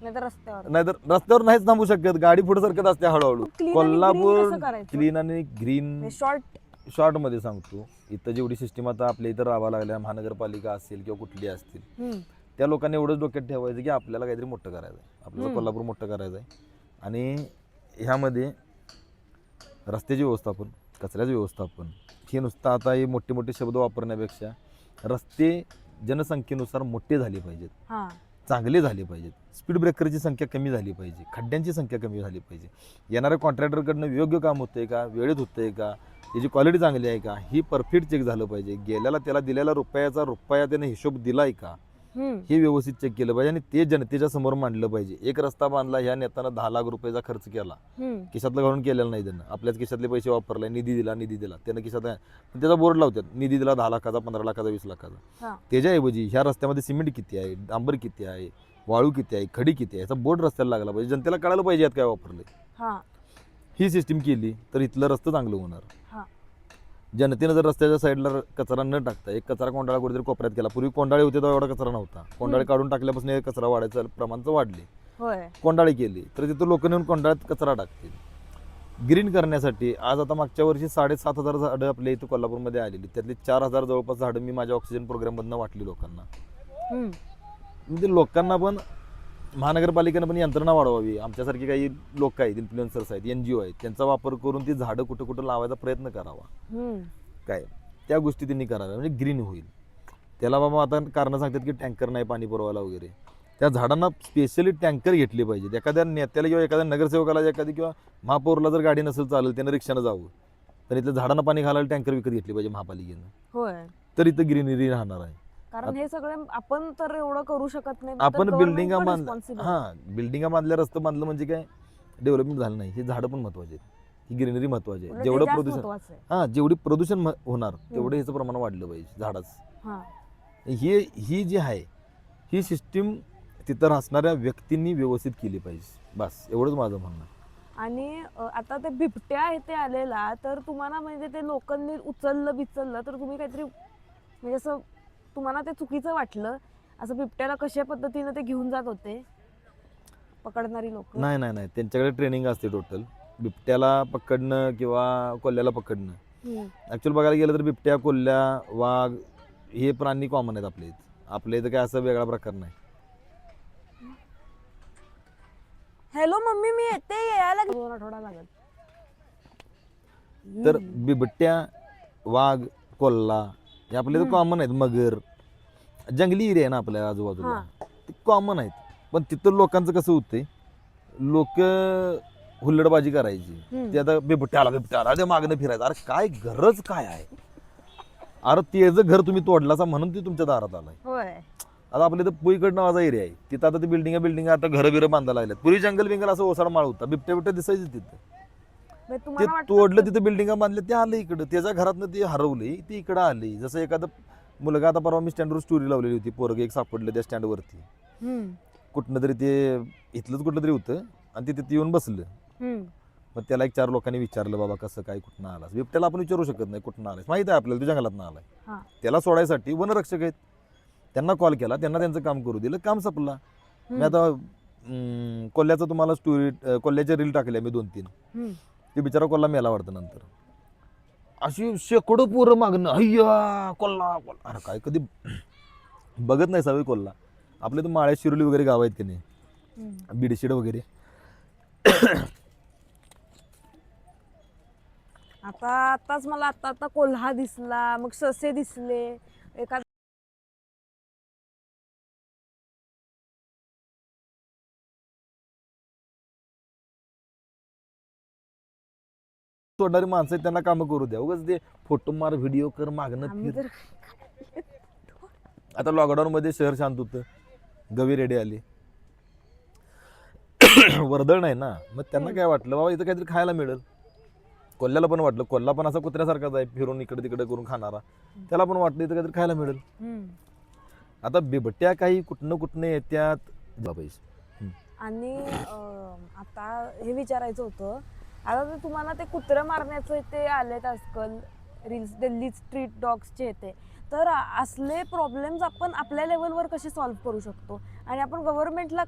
नाहीतर रस्त्यावर नाहीच थांबू शकत, गाडी पुढे सरकत असते हळूहळू. कोल्हापूर क्लीन आणि ग्रीन शॉर्ट मध्ये सांगतो, इथं जेवढी सिस्टीम आता आपल्या इथं राहावं लागल्या, महानगरपालिका असेल किंवा कुठली असतील, त्या लोकांनी एवढंच डोक्यात ठेवायचं की आपल्याला काहीतरी मोठं करायचं आहे, आपल्याला कोल्हापूर मोठं करायचं आहे. आणि ह्यामध्ये रस्त्याचे व्यवस्थापन, कचऱ्याचं व्यवस्थापन, हे नुसतं आता हे मोठे मोठे शब्द वापरण्यापेक्षा रस्ते जनसंख्येनुसार मोठे झाले पाहिजेत, चांगले झाले पाहिजेत, स्पीड ब्रेकरची संख्या कमी झाली पाहिजे, खड्ड्यांची संख्या कमी झाली पाहिजे, येणाऱ्या कॉन्ट्रॅक्टरकडनं योग्य काम होतंय का, वेळेत होतंय का, त्याची क्वालिटी चांगली आहे का, ही परफेक्ट चेक झालं पाहिजे. गेल्याला त्याला दिलेला रुपया त्याने हिशोब दिलाय का, हे व्यवस्थित चेक केलं पाहिजे आणि ते जनतेच्या समोर मांडलं पाहिजे. एक रस्ता बांधला, ह्या नेत्यानं 10 लाख रुपयाचा खर्च केला, खिशातलं घालून केलेला नाही, त्यांना आपल्याच खिशातले पैसे वापरले, निधी दिला त्यानं खिशात, त्याचा बोर्ड लावतात निधी दिला 10 लाखाचा, 15 लाखाचा, 20 लाखाचा. त्याच्याऐवजी ह्या रस्त्यामध्ये सिमेंट किती आहे, डांबर किती आहे, वाळू किती आहे, खडी किती आहे, याचा बोर्ड रस्त्याला लागला पाहिजे, जनतेला कळायला पाहिजे यात काय वापरले. ही सिस्टीम केली तर इथलं रस्तं चांगलं होणार. जनतेनं जर रस्त्याच्या साईडला कचरा न टाकता एक कचरा कोंडाळा कुठेतरी कोपऱ्यात केला, पूर्वी कोंडाळे होते तेव्हा एवढा कचरा नव्हता, कोंडाळे काढून टाकल्यापासून कचरा वाढायचं प्रमाण वाढले, कोंडाळे केली तर तिथं लोक नेऊन कोंडाळ्यात कचरा टाकतील. ग्रीन करण्यासाठी आज आता मागच्या वर्षी 7,500 झाडं आपल्या इथं कोल्हापूरमध्ये आलेली, त्यातली 4,000 जवळपास झाडं मी माझ्या ऑक्सिजन प्रोग्राममधनं वाटली लोकांना. म्हणजे लोकांना पण महानगरपालिकेनं पण यंत्रणा वाढवावी, आमच्यासारखी काही लोक आहेत, इन्फ्लुएन्सर्स आहेत, NGO आहेत, त्यांचा वापर करून ती झाडं कुठं कुठं लावायचा प्रयत्न करावा. काय त्या गोष्टी त्यांनी कराव्या, म्हणजे ग्रीन होईल. त्याला बाबा आता कारण सांगतात की टँकर नाही पाणी पुरवायला वगैरे, त्या झाडांना स्पेशली टँकर घेतले पाहिजेत. एखाद्या नेत्याला किंवा एखाद्या नगरसेवकाला एखादी किंवा महापौरला जर गाडी नसेल चालेल, त्यानं रिक्षानं जावं, तर इथल्या झाडांना पाणी घालायला टँकर विकत घेतले पाहिजे महापालिकेनं, तर इथं ग्रीनरी राहणार आहे. कारण हे सगळे आपण तर एवढं करू शकत नाही. आपण बिल्डिंगा बिल्डिंगा बांधल्या, रस्ते बांधलं म्हणजे काय डेव्हलपमेंट झालं नाही. हे झाडं पण महत्वाचे आहेत, ही ग्रीनरी महत्वाची आहे. जेवढं प्रदूषण जेवढी प्रदूषण होणार तेवढं ह्याचं प्रमाण वाढलं पाहिजे झाडाचं. ही जी आहे ही सिस्टीम तिथं असणाऱ्या व्यक्तींनी व्यवस्थित केली पाहिजे, बस एवढंच माझं म्हणणं. आणि आता ते बिबट्या आहे ते आलेला, तर तुम्हाला म्हणजे ते लोकांनी उचललं तर तुम्ही काहीतरी म्हणजे असं तुम्हाला ते चुकीचं वाटलं, असं बिबट्याला कशा पद्धतीनं ते घेऊन जात होते पकडणारी लोक? नाही, त्यांच्याकडे ट्रेनिंग असते टोटल बिबट्याला पकडणं किंवा कोल्ह्याला पकडणं. ऍक्च्युअली बघायला गेलं तर बिबट्या, कोल्ह्या, वाघ हे प्राणी कॉमन आहेत आपल्या इथं काय असं वेगळा प्रकार नाही. हॅलो मम्मी, मी येते, यायला 2 आठवडा लागत. तर बिबट्या, वाघ, कोल्हा हे आपले तर कॉमन आहेत. मगर, जंगली एरिया आहे ना आपल्या आजूबाजूला, ते कॉमन आहेत. पण तिथं लोकांचं कसं होतंय, लोक हुल्लडबाजी करायची. ते आता बिबट्या आला ते मागणं फिरायचं. अरे काय गरज काय आहे? अरे तेच घर तुम्ही तोडलासा म्हणून ते तुमच्या दारात आलाय. होय. आता आपल्या इथं पुईकड नावाचा एरिया आहे, तिथं आता ते बिल्डिंग आता घरं बिरं बांधायला लागल्यात. पूर्वी जंगल असं ओसाड माळ होता, बिबट्या दिसायचे तिथं. मग ते तुम्हाला वाटतं तोडलं, तिथं बिल्डिंगा बांधल्या, ते आलं इकडं. त्याच्या घरातनं ते हरवले, ते इकडं आले. जसं एखादं मुलगा, आता परवा मी स्टँडवर स्टोरी लावलेली होती, पोरग एक सापडलं त्या स्टँडवरती. कुठनं तरी ते इथलंच कुठलं तरी होतं आणि ते तिथे येऊन बसलं. मग त्याला एक 4 लोकांनी विचारलं, बाबा कसं काय, कुठनं आलास? बिबट्याला आपण विचारू शकत नाही कुठनं आलास, माहिती आहे आपल्याला तू जंगलातनं आलाय. त्याला सोडायसाठी वनरक्षक आहेत, त्यांना कॉल केला, त्यांना त्यांचं काम करू दिलं, काम संपला. मी आता कोल्ह्याचं तुम्हाला स्टोरी, कोल्ह्याच्या रील टाकल्या मी 2-3. ते बिचारा कोल्हा मेला वाटतं नंतर. अशी शेकडो पोरं मागणं, अय्या कोल्हा. अरे काय कधी बघत नाही सवय कोल्हा. आपले तर माळ्या, शिरोली वगैरे गाव आहेत की नाही, बिडशीड वगैरे. आताच मला आता कोल्हा दिसला, मग ससे दिसले. एखाद सोडणारी माणसं आहेत, त्यांना कामं करू द्या. उगाच ते फोटो मार, व्हिडिओ कर, मागणं आम्ही फिर. तर आता लॉकडाऊन मध्ये शहर शांत होतं, गवी रेडी आली, वर्दळ नाही ना. मग त्यांना काय वाटलं, बाबा इथं काहीतरी खायला मिळेल. कोल्ह्याला पण वाटलं, कोल्हा पण असा कुत्र्यासारखाच आहे, फिरून इकडे तिकडे करून खाणारा. त्याला पण वाटलं इथं काहीतरी खायला मिळेल. आता बिबट्या काही कुठनं येत्यात पैसे. आणि आता हे विचारायचं होतं, आता तर तुम्हाला ते कुत्रं मारण्याचं ते आलेत आजकाल रील्स, दिल्ली स्ट्रीट डॉग्सचे येते. तर असले प्रॉब्लेम्स आपण आपल्या लेवलवर कसे सॉल्व्ह करू शकतो? आणि आपण गव्हर्नमेंटला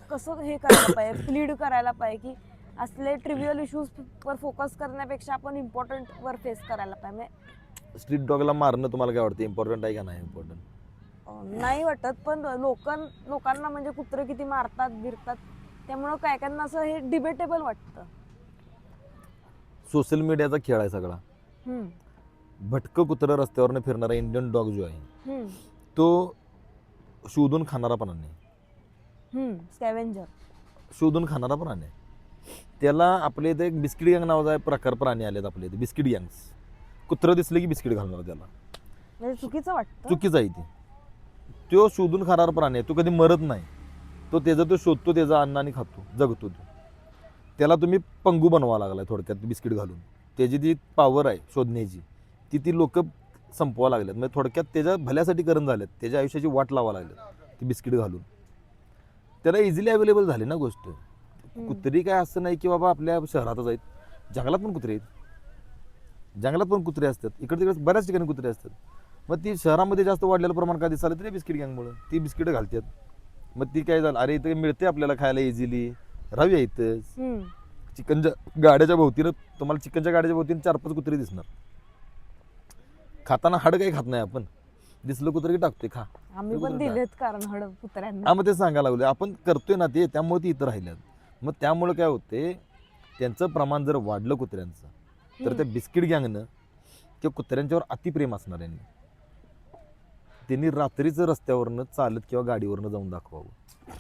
कसं हे करायला पाहिजे, प्लीड करायला पाहिजे की असले ट्रिव्हियल इश्यूजवर फोकस करण्यापेक्षा आपण इम्पॉर्टंटवर फेस करायला पाहिजे? स्ट्रीट डॉगला मारणं तुम्हाला काय वाटतं, इम्पॉर्टंट आहे का नाही इम्पॉर्टंट? नाही वाटत, पण लोकांना म्हणजे कुत्रं किती मारतात बिरतात, त्यामुळं काय कायांना असं हे डिबेटेबल वाटतं. सोशल मीडियाचा खेळ आहे सगळा. भटकं कुत्रं रस्त्यावरनं फिरणारा इंडियन डॉग जो आहे, तो शोधून खाणारा प्राणी आहे. स्कॅव्हेंजर शोधून खाणारा प्राणी आहे. त्याला आपल्या इथे एक बिस्किट गँग नावाचा प्रकार प्राणी आलेत आपल्या इथे, बिस्किट गँग्स. कुत्रं दिसलं की बिस्किट घालणार त्याला. म्हणजे चुकीचं वाटतं. चुकीचं आहे ते. तो शोधून खाणारा प्राणी आहे, तो कधी मरत नाही. तो शोधतो, त्याचा अन्न आणि खातो, जगतो तो. त्याला तुम्ही पंगू बनवा लागलाय थोडक्यात बिस्किट घालून. त्याची जी पॉवर आहे शोधण्याची, ती लोक संपवा लागल्यात. म्हणजे थोडक्यात त्याच्या भल्यासाठी करण झाल्यात, त्याच्या आयुष्याची वाट लावा लागल्यात ती बिस्किट घालून. त्याला इझिली अवेलेबल झाली ना गोष्ट. कुत्री काय असं नाही की बाबा आपल्या शहरातच आहेत, जंगलात पण कुत्रे आहेत, जंगलात पण कुत्रे असतात, इकडे तिकडे बऱ्याच ठिकाणी कुत्रे असतात. मग ती शहरामध्ये जास्त वाढलेलं प्रमाण काय दिसालं तरी बिस्किट गँगमुळे. ती बिस्किटं घालतात, मग ती काय झालं, अरे इथं मिळते आपल्याला खायला इझिली, राहूया इथंच. चिकनच्या गाड्याच्या भोवतीनं तुम्हाला चिकनच्या गाड्याच्या भोवतीनं 4-5 कुत्रे दिसणार. खाताना हाड काही खात नाही आपण, दिसलं कुत्र की टाकतोय खा. आम्ही पण दिलेत कारण हड कुत्र्यांना. हा, मग ते सांगायला लागले आपण करतोय ना ते, त्यामुळे ती इथं राहिल्यात. मग त्यामुळे काय होते, त्यांचं प्रमाण जर वाढलं कुत्र्यांचं, तर त्या बिस्किट गँगनं त्या कुत्र्यांच्यावर अतिप्रेम असणार यांनी. त्यांनी रात्रीचं रस्त्यावरनं चालत किंवा गाडीवरनं जाऊन दाखवावं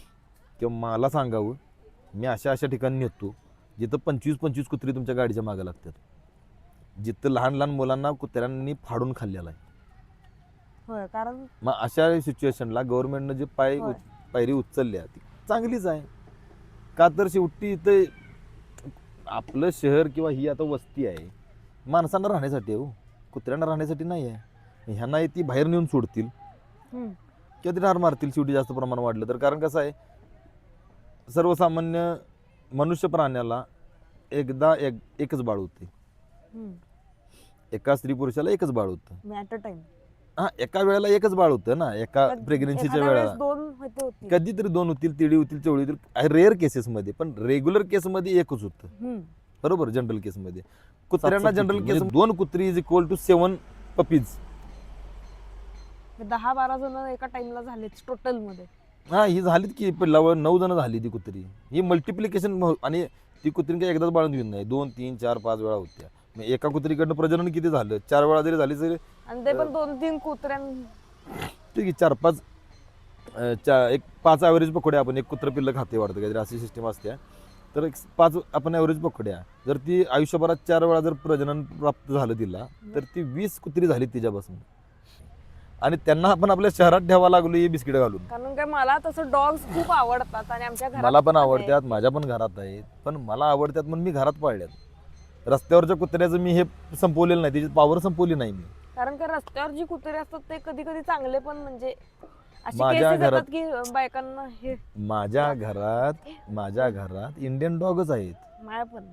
किंवा मला सांगावं, मी अशा ठिकाणी नेतो जिथं 25-25 कुत्री तुमच्या गाडीच्या मागे लागतात, जिथं लहान लहान मुलांना कुत्र्यांनी फाडून खाल्लेला आहे. होय, कारण मग अशा सिच्युएशनला गव्हर्नमेंटनं जे पायरी उचलल्या ती चांगलीच आहे. का तर शेवटी इथं आपलं शहर किंवा ही आता वस्ती आहे, माणसांना राहण्यासाठी आहे, कुत्र्यांना राहण्यासाठी नाही आहे. ह्यांना ती बाहेर नेऊन सोडतील किंवा ती ठार मारतील शेवटी जास्त प्रमाण वाढलं तर. कारण कसं आहे, सर्वसामान्य मनुष्य प्राण्याला एकच बाळ होते, एका स्त्री पुरुषाला एकच बाळ होतं. At a time. हा, एका वेळेला एकच बाळ होतं ना, एका प्रेग्नेन्सीच्या वेळेला. 2 होते. कधीतरी 2 होतील, तिडी होतील, चवळी होतील, रेअर केसेसमध्ये. पण रेग्युलर केसमध्ये एकच होतं, बरोबर. जनरल केसमध्ये कुत्र्यांना जनरल केस 2 कुत्री इज इक्वल टू 7 पपीज. 10-12 जण एका टाइमला झाले टोटल मध्ये. हा, ही झालीत की 9 जण झाली ती कुत्री. ही मल्टिप्लिकेशन. आणि ती कुत्री काय एकदाच बाळून घेऊन नाही, 2, 3, 4, 5 वेळा होत्या. मग एका कुत्रीकडनं प्रजनन किती झालं, 4 वेळा जरी झाली तरी आणि ते पण 2-3 कुत्र्यां ठीक आहे 4-5 एक 5 ॲव्हरेज पकडूया आपण. एक कुत्रं पिल्लं खाते वाटतं काहीतरी अशी सिस्टीम असते. तर एक 5 आपण ॲव्हरेज पकडूया. जर ती आयुष्यभरात 4 वेळा जर प्रजनन प्राप्त झालं तिला, तर ती 20 कुत्री झाली तिच्यापासून. आणि त्यांना आपण आपल्या शहरात ठेवायला लागलो हे बिस्किट घालून. कारण काय मला तसं डॉग्स खूप आवडतात आणि आमच्या घरात मला पण आहे. आवडतात, माझ्या पण घरात आहेत, पण मला आवडतात म्हणून मी घरात पाळल्यात. रस्त्यावरच्या कुत्र्याचं मी हे संपवलेलं नाही, त्याची पावर संपवली नाही मी. कारण का रस्त्यावर जी कुत्रे असतात ते कधी कधी चांगले पण म्हणजे अशी माझ्या cases येतात घरात- की बायकांना हे माझ्या घरात इंडियन डॉगच आहेत. माया पण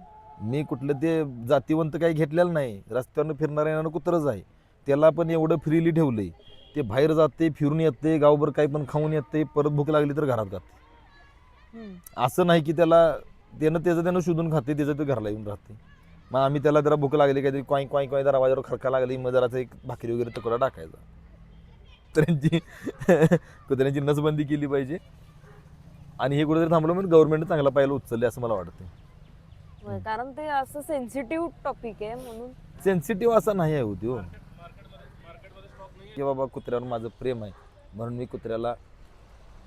मी कुठलं ते जातीवंत काही घेतलेलं नाही. रस्त्यावरनं फिरणारं येणारं कुत्रंच आहे. त्याला पण एवढं फ्रीली ठेवलंय. ते बाहेर जाते, फिरून येते, गावभर काही पण खाऊन येते, परत भूक लागली तर घरात जाते. असं नाही की त्यानं शोधून खाते, त्याचं ते घरला येऊन राहते. मग आम्ही त्याला जरा भूक लागली काहीतरी क्वाई क्वाई क्वाई जरा आवाजावर खडका लागली, मग जराचा एक भाकरी वगैरे तुकडा टाकायचा. कुत्र्यांची नसबंदी केली पाहिजे. आणि हे कुठेतरी थांबलं म्हणजे गव्हर्नमेंट चांगला पाहिलं उचलले असं मला वाटतं. होय, कारण ते असं सेन्सिटिव्ह टॉपिक आहे म्हणून. सेन्सिटिव्ह असा नाही आहे होती हो की बाबा कुत्र्यावर माझं प्रेम आहे म्हणून मी कुत्र्याला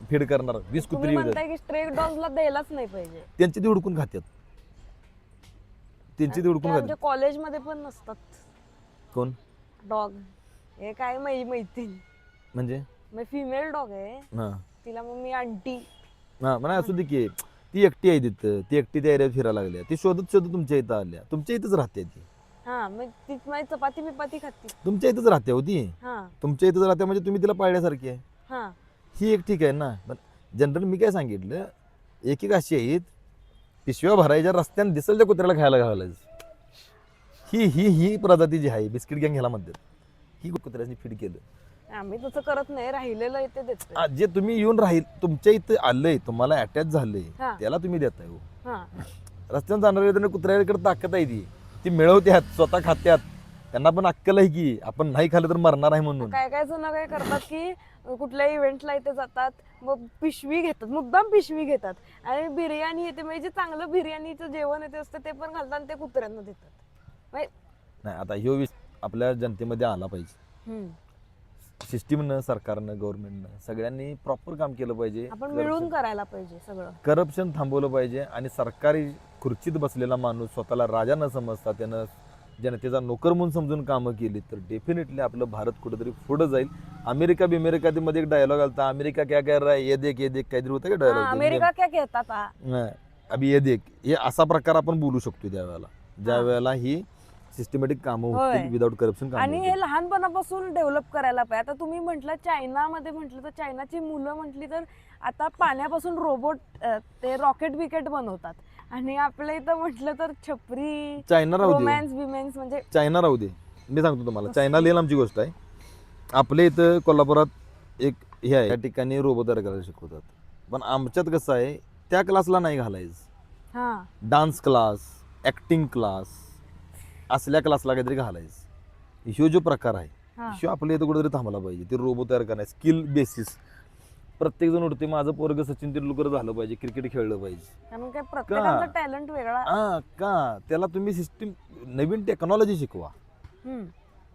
फीड करणार 20 तुम्ही कुत्री म्हणताय की स्ट्रे डॉग्सला द्यायलाच नाही पाहिजे. त्यांची ती हुडकून खात्यात. त्यांची ती हुडकून आमच्या खात्यात. कॉलेजमध्ये पण नसतात कोण डॉग. हे काय माहिती म्हणजे मी फिमेल डॉग आहे, हा तिला मग मी आंटी. हा म्हणा असू दे की ती एकटी आहे तिथं, ती एकटी त्या एरियात फिरायला लागल्या, ती शोधत तुमच्या इथं आल्या, तुमच्या इथंच राहते ती. हा मग ती माझी चपाती बिपाती खाती. तुमच्या इथंच राहते होती. हा तुमच्या इथंच राहते म्हणजे तुम्ही तिला पाळण्यासारखी आहे. हा ही एक ठीक आहे ना. पण जनरल मी काय सांगितलं, एक अशी आहेत पिशव्या भरायच्या रस्त्याने दिसेल त्या कुत्र्याला खायला घालायचं. ही ही ही प्रजाती जी आहे बिस्किट गँग ह्याला म्हणतात, ही कुत्र्याची फीड केलं. आम्ही तसं करत नाही, राहिलेलं आहे ते देतो. जे तुम्ही येऊन राहील तुमच्या इथं आलंय, तुम्हाला अटॅच झालंय, हा. त्याला तुम्ही देताय हो. हा रस्त्यावर जाणाऱ्या कुत्र्याकडे ताकद आहे, ती मिळवत्यात, स्वतः खात्यात. त्यांना पण अक्कल आहे की आपण नाही खाल्लं तर मरणार आहे म्हणून. काय काय जण काय करतात की कुठल्या इव्हेंटला इथे जातात, मग पिशवी घेतात, मुद्दाम पिशवी घेतात आणि बिर्याणी येते, म्हणजे जे चांगलं बिर्याणीचं जेवण येते असतं ते पण घालतात आणि ते कुत्र्यांना देतात. नाही आता ह्यो आपल्या जनतेमध्ये आला पाहिजे. सिस्टीमनं, सरकारनं, गव्हर्नमेंटनं सगळ्यांनी प्रॉपर काम केलं पाहिजे. आपण मिळून करायला पाहिजे सगळं. करप्शन थांबवलं पाहिजे. आणि सरकारी खुर्चीत बसलेला माणूस स्वतःला राजा न समजता त्यानं जनतेचा नोकर म्हणून समजून कामं केली तर डेफिनेटली आपलं भारत कुठेतरी पुढं जाईल. अमेरिका मध्ये एक डायलॉग आलता, अमेरिका क्या कर रहा है ये देख काहीतरी होतं का डायलॉग, अमेरिका क्या कहतात हा? अभि ये देख, हे असा प्रकार आपण बोलू शकतो त्यावेळेला, ज्या वेळेला ही सिस्टमॅटिक कामं होय. होतील विदाउट करप्शन आणि कामं. हे लहानपणापासून डेव्हलप करायला पाहिजे. आता तुम्ही म्हटलं चायनामध्ये म्हटलं तर चायनाची मुलं म्हटली तर आता पाण्यापासून रोबोट ते रॉकेट बिकेट बनवतात आणि आपल्या इथं म्हटलं तर छपरी चायना राहू दे, रोमॅन्स बिमेन्स म्हणजे चायना राहू दे, मी सांगतो तुम्हाला चायना लेन आमची गोष्ट आहे. आपल्या इथं कोल्हापुरात एक हे आहे, त्या ठिकाणी रोबो तयार करायला शिकवतात. पण आमच्यात कसं आहे, त्या क्लासला नाही घालायचं. हा डान्स क्लास, ऍक्टिंग क्लास असल्या क्लासला काहीतरी घालायचं. ह्यो जो प्रकार आहे हा ह्यो आपल्या इथं कुठेतरी थांबला पाहिजे. ते रोबो तयार करण्यास स्किल बेसिस प्रत्येक जण उठते, माझं पोरग सचिन तेंडुलकर झालं पाहिजे, क्रिकेट खेळलं पाहिजे. कारण काय प्रत्येकाचा टॅलेंट वेगळा. का त्याला तुम्ही सिस्टीम नवीन टेक्नॉलॉजी शिकवा. हम्म.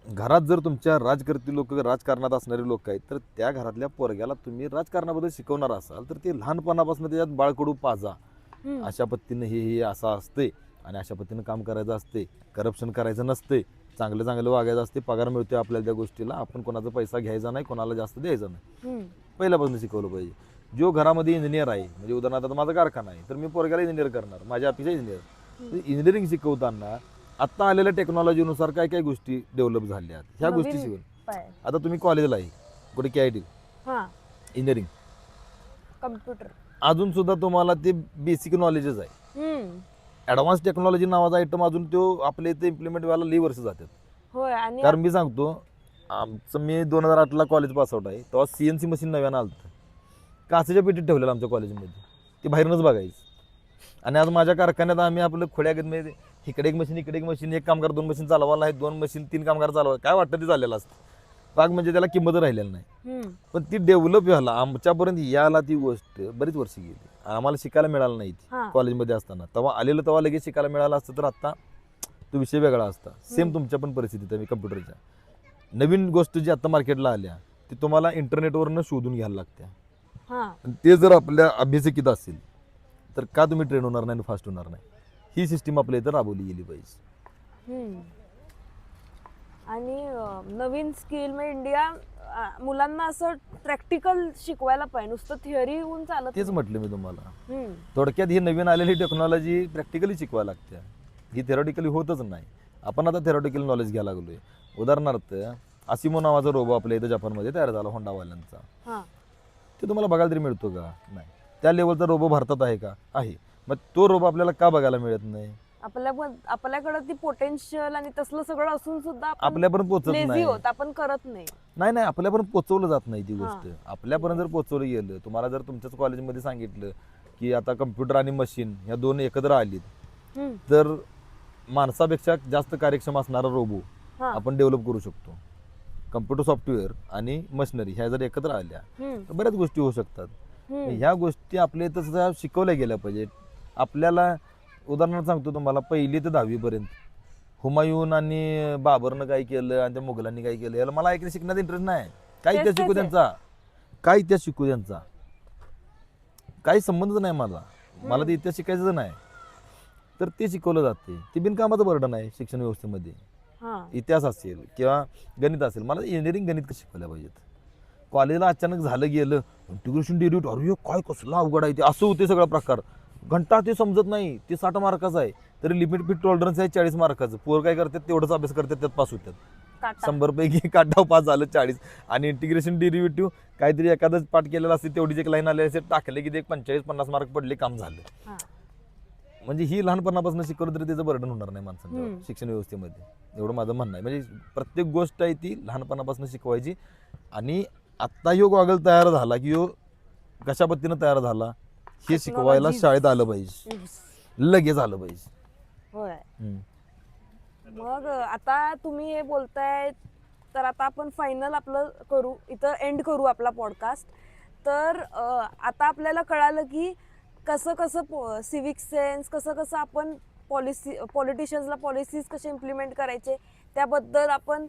घरात जर तुमच्या राजकारती लोक, राजकारणात असणारे लोक आहेत तर त्या घरातल्या पोरग्याला तुम्ही राजकारणाबद्दल शिकवणार असाल तर ते लहानपणापासून त्याच्यात बाळकडू पाजा, हम्म. अशा पद्धतीनं हे असं असते आणि अशा पद्धतीनं काम करायचं असते, करप्शन करायचं नसते, चांगलं चांगलं वागायचं असते, पगार मिळतो आपल्याला त्या गोष्टीला, आपण कोणाचा पैसा घ्यायचा नाही, कोणाला जास्त द्यायचा नाही. हम्म. पहिल्यापासून शिकवलं पाहिजे. जो घरामध्ये इंजिनियर आहे, म्हणजे उदाहरणार्थ आता माझा कारखाना आहे तर मी पोरग्याला इंजिनियर करणार, माझ्या ऑफिसचा इंजिनियर. इंजिनिअरिंग शिकवताना आता आलेल्या टेक्नॉलॉजीनुसार काय काय गोष्टी डेव्हलप झाल्या ह्या गोष्टी नवीन शिकवून. पाय. आता तुम्ही कॉलेजला आहे कुठे KIT हा इंजिनिअरिंग, कम्प्युटर. अजून सुद्धा तुम्हाला ते बेसिक नॉलेजच आहे. हम्म. ॲडव्हान्स टेक्नॉलॉजी नावाचा आयटम अजून तो आपल्या इथे इम्प्लिमेंट व्हायला लई वर्ष जातात. होय आणि कारण मी सांगतो, आमचं मी 2008ला कॉलेज पासआउट आहे तेव्हा CNC मशीन नव्यानं आलं होतं. काचेच्या पेटीत ठेवलेलं आमच्या कॉलेजमध्ये, ते बाहेरनंच बघायचं. आणि आज माझ्या कारखान्यात आम्ही आपलं खोड्यागतमध्ये इकडे एक मशीन, इकडे एक मशीन, एक कामगार 2 मशीन चालवायला आहे, 2 मशीन 3 कामगार चालवायला, काय वाटतं ते चाललेलं असतं. पाक म्हणजे त्याला किंमत राहिलेली नाही. हम्म. पण ती डेव्हलप व्हायला आमच्यापर्यंत यायला ती गोष्ट बरीच वर्षी गेली. आम्हाला शिकायला मिळालं नाही हा. ती कॉलेजमध्ये असताना. तेव्हा आलेलं तेव्हा लगेच शिकायला मिळालं असतं तर आता तो विषय वेगळा असता. सेम तुमच्या पण परिस्थितीत आहे कम्प्युटरच्या. नवीन गोष्ट जी आता मार्केटला आल्या ती तुम्हाला इंटरनेटवरनं शोधून घ्यायला लागते. हा आणि ते जर आपल्या अभ्यासिकीत असेल तर का तुम्ही ट्रेन होणार नाही आणि फास्ट होणार नाही. ही सिस्टीम आपल्या इथं राबवली गेली पाहिजे. हम्म. आणि नवीन स्किल म्हणजे इंडिया मुलांना असं प्रॅक्टिकल शिकवायला पाहिजे, नुसतं थिअरी होऊन चालत तेच नाही. म्हटलं मी तुम्हाला. हम्म. थोडक्यात ही नवीन आलेली टेक्नॉलॉजी प्रॅक्टिकली शिकवायला लागते. ही थेरॉटिकली होतच नाही. आपण आता थेरॉटिकल नॉलेज घ्यायला लागलोय. उदाहरणार्थ असिमो नावाचा रोबो आपल्या इथं जपानमध्ये तयार झाला होंडावाल्यांचा. हा ते तुम्हाला बघायला तरी मिळतो का? नाही. त्या लेवलचा रोबो भारतात आहे का? आहे. मग तो रोबो आपल्याला का बघायला मिळत नाही? आपल्याकडे ती पोटेन्शियल आणि तसलं सगळं असून सुद्धा आपल्यापर्यंत पोहोचत लेझी नाही. होत, आपण करत नाही. नाही आपल्यापर्यंत पोहोचवलं जात नाही ती हा. गोष्ट. आपल्यापर्यंत जर पोहोचवलं गेलं, तुम्हाला जर तुमच्याच कॉलेजमध्ये सांगितलं की आता कम्प्युटर आणि मशीन ह्या दोन एकत्र आलीत हम्म. तर माणसापेक्षा जास्त कार्यक्षम असणारा रोबो हा. आपण डेव्हलप करू शकतो. कम्प्युटर सॉफ्टवेअर आणि मशिनरी ह्या जर एकत्र आल्या हम्म. तर बऱ्याच गोष्टी होऊ शकतात. हम्म. ह्या गोष्टी आपल्या इथं सुद्धा शिकवल्या गेल्या पाहिजेत. आपल्याला उदाहरणार्थ सांगतो तुम्हाला, 1ली ते 10वी पर्यंत हुमायून आणि बाबरनं काय केलं आणि त्या मुघलांनी काय केलं याला मला ऐकलं शिकण्यात इंटरेस्ट नाही. काय तेच इतिहास शिकू तेच आहे. त्यांचा, काय इतिहास शिकू त्यांचा, काही संबंधच नाही मला ते इतिहास शिकायचं नाही. तर ते शिकवलं जाते. ते बिनकामाचं बर्डन आहे शिक्षण व्यवस्थेमध्ये. हा. इतिहास असेल किंवा गणित असेल, मला इंजिनिअरिंग गणित कसं शिकवल्या पाहिजेत. कॉलेजला अचानक झालं गेलं इंटिग्रेशन डेरिव्हेटिव्ह, अरे काय कसलं अवघड आहे ते, असं होते सगळा प्रकार. घंटा ते समजत नाही. ते 60 मार्काचं आहे तरी लिमिट फिट टॉलरन्स आहे 40 मार्काचं. पोर काय करतात तेवढंच अभ्यास करतात, त्यात पास होतात. टाटा. 100 पैकी काटाव पास झालं 40. आणि इंटिग्रेशन डेरिव्हेटिव्ह काहीतरी एखादंच पाठ केलेलं असते, तेवढीच एक लाईन आले असे टाकले की ते 45-50 मार्क पडले, काम झालं. हा. म्हणजे ही लहानपणापासून शिकवलं तरी त्याचं बर्डन होणार नाही माणसांच्या हम्म. शिक्षण व्यवस्थेमध्ये. एवढं माझं म्हणणं आहे. म्हणजे प्रत्येक गोष्ट आहे ती लहानपणापासून शिकवायची. आणि आत्ता ह्यो गॉगल तयार झाला की ह्यो कशा पद्धतीनं तयार झाला हे शिकवायला Technology. शाळेत आलं पाहिजे, लगेच आलं पाहिजे. होय. हम्म. मग आता तुम्ही हे बोलताय तर आता आपण फायनल आपलं करू, इथं एंड करू आपला पॉडकास्ट. तर आता आपल्याला कळालं की कसं कसं सिविक सेन्स, कसं कसं आपण पॉलिटिशियन्सला पॉलिसीज कसे इम्प्लिमेंट करायचे त्याबद्दल आपण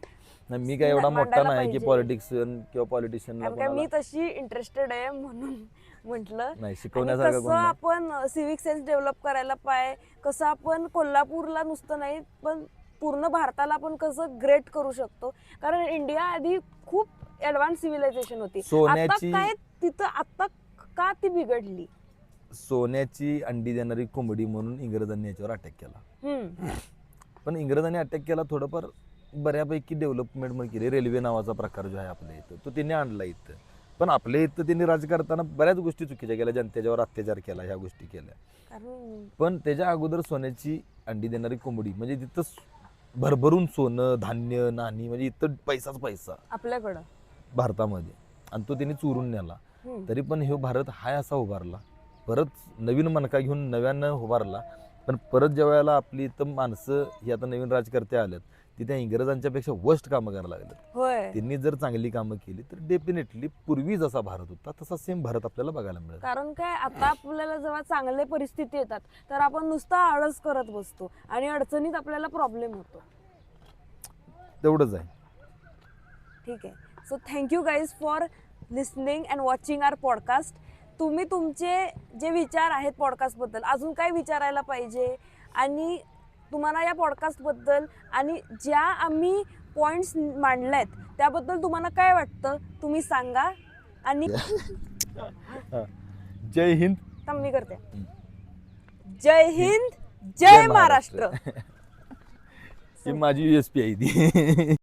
नाही, मी काय एवढा मोठा मांडायला नाही की पाहिजे. पॉलिटिक्सन किंवा पॉलिटिशियनला कारण काय मी तशी इंटरेस्टेड आहे म्हणून म्हटलं. नाही आणि शिकवण्यासारखं कसं कोण नाही. आपण सिविक सेन्स डेव्हलप करायला पाहिजे, कसं आपण कोल्हापूरला नुसतं नाही पण पूर्ण भारताला आपण कसं ग्रेट करू शकतो. कारण इंडिया आधी खूप ऍडव्हान्स सिव्हिलायझेशन होती. आता सोन्याची- काय तिथं आता का ती बिघडली? सोन्याची अंडी देणारी कोंबडी म्हणून इंग्रजांनी याच्यावर अटॅक केला. हम्म. पण इंग्रजांनी अटॅक केला, थोडंफार बऱ्यापैकी डेव्हलपमेंट पण केली. रेल्वे नावाचा प्रकार जो आहे आपल्या इथं तो त्यांनी आणला इथं. पण आपल्या इथं त्यांनी राज करताना बऱ्याच गोष्टी चुकीच्या केल्या, जनतेच्यावर अत्याचार केला, ह्या गोष्टी केल्या. कारण पण त्याच्या अगोदर सोन्याची अंडी देणारी कोंबडी म्हणजे तिथं भरभरून सोनं, धान्य, नाणी, म्हणजे इथं पैसाच पैसा आपल्याकडं भारतामध्ये. आणि तो त्यांनी चोरून नेला. हम्म. तरी पण हे भारत हाय असा उभारला, परत नवीन मणका घेऊन नव्यानं उभारला. पण परत ज्या वेळेला आपली इथं माणसं ही आता नवीन राजकर्ते आल्यात ती त्या इंग्रजांच्या पेक्षा वर्स्ट कामं करायला लागलेत. होय. त्यांनी जर चांगली कामं केली तर डेफिनेटली पूर्वी जसा भारत होता तसा सेम भारत आपल्याला बघायला मिळेल. कारण काय आता आपल्याला जेव्हा चांगले परिस्थिती येतात तर आपण नुसता आळस करत बसतो आणि अडचणीत आपल्याला प्रॉब्लेम होतो. तेवढंच आहे. ठीक आहे. So thank you guys for listening and watching our podcast. तुम्ही तुमचे जे विचार आहेत पॉडकास्टबद्दल अजून काय विचारायला पाहिजे आणि तुम्हाला या पॉडकास्टबद्दल आणि ज्या आम्ही पॉईंट्स मांडल्यात त्याबद्दल तुम्हाला काय वाटतं तुम्ही सांगा. आणि जय हिंद. थांब मी करते. जय हिंद, जय महाराष्ट्र. ही माझी USP आहे ती.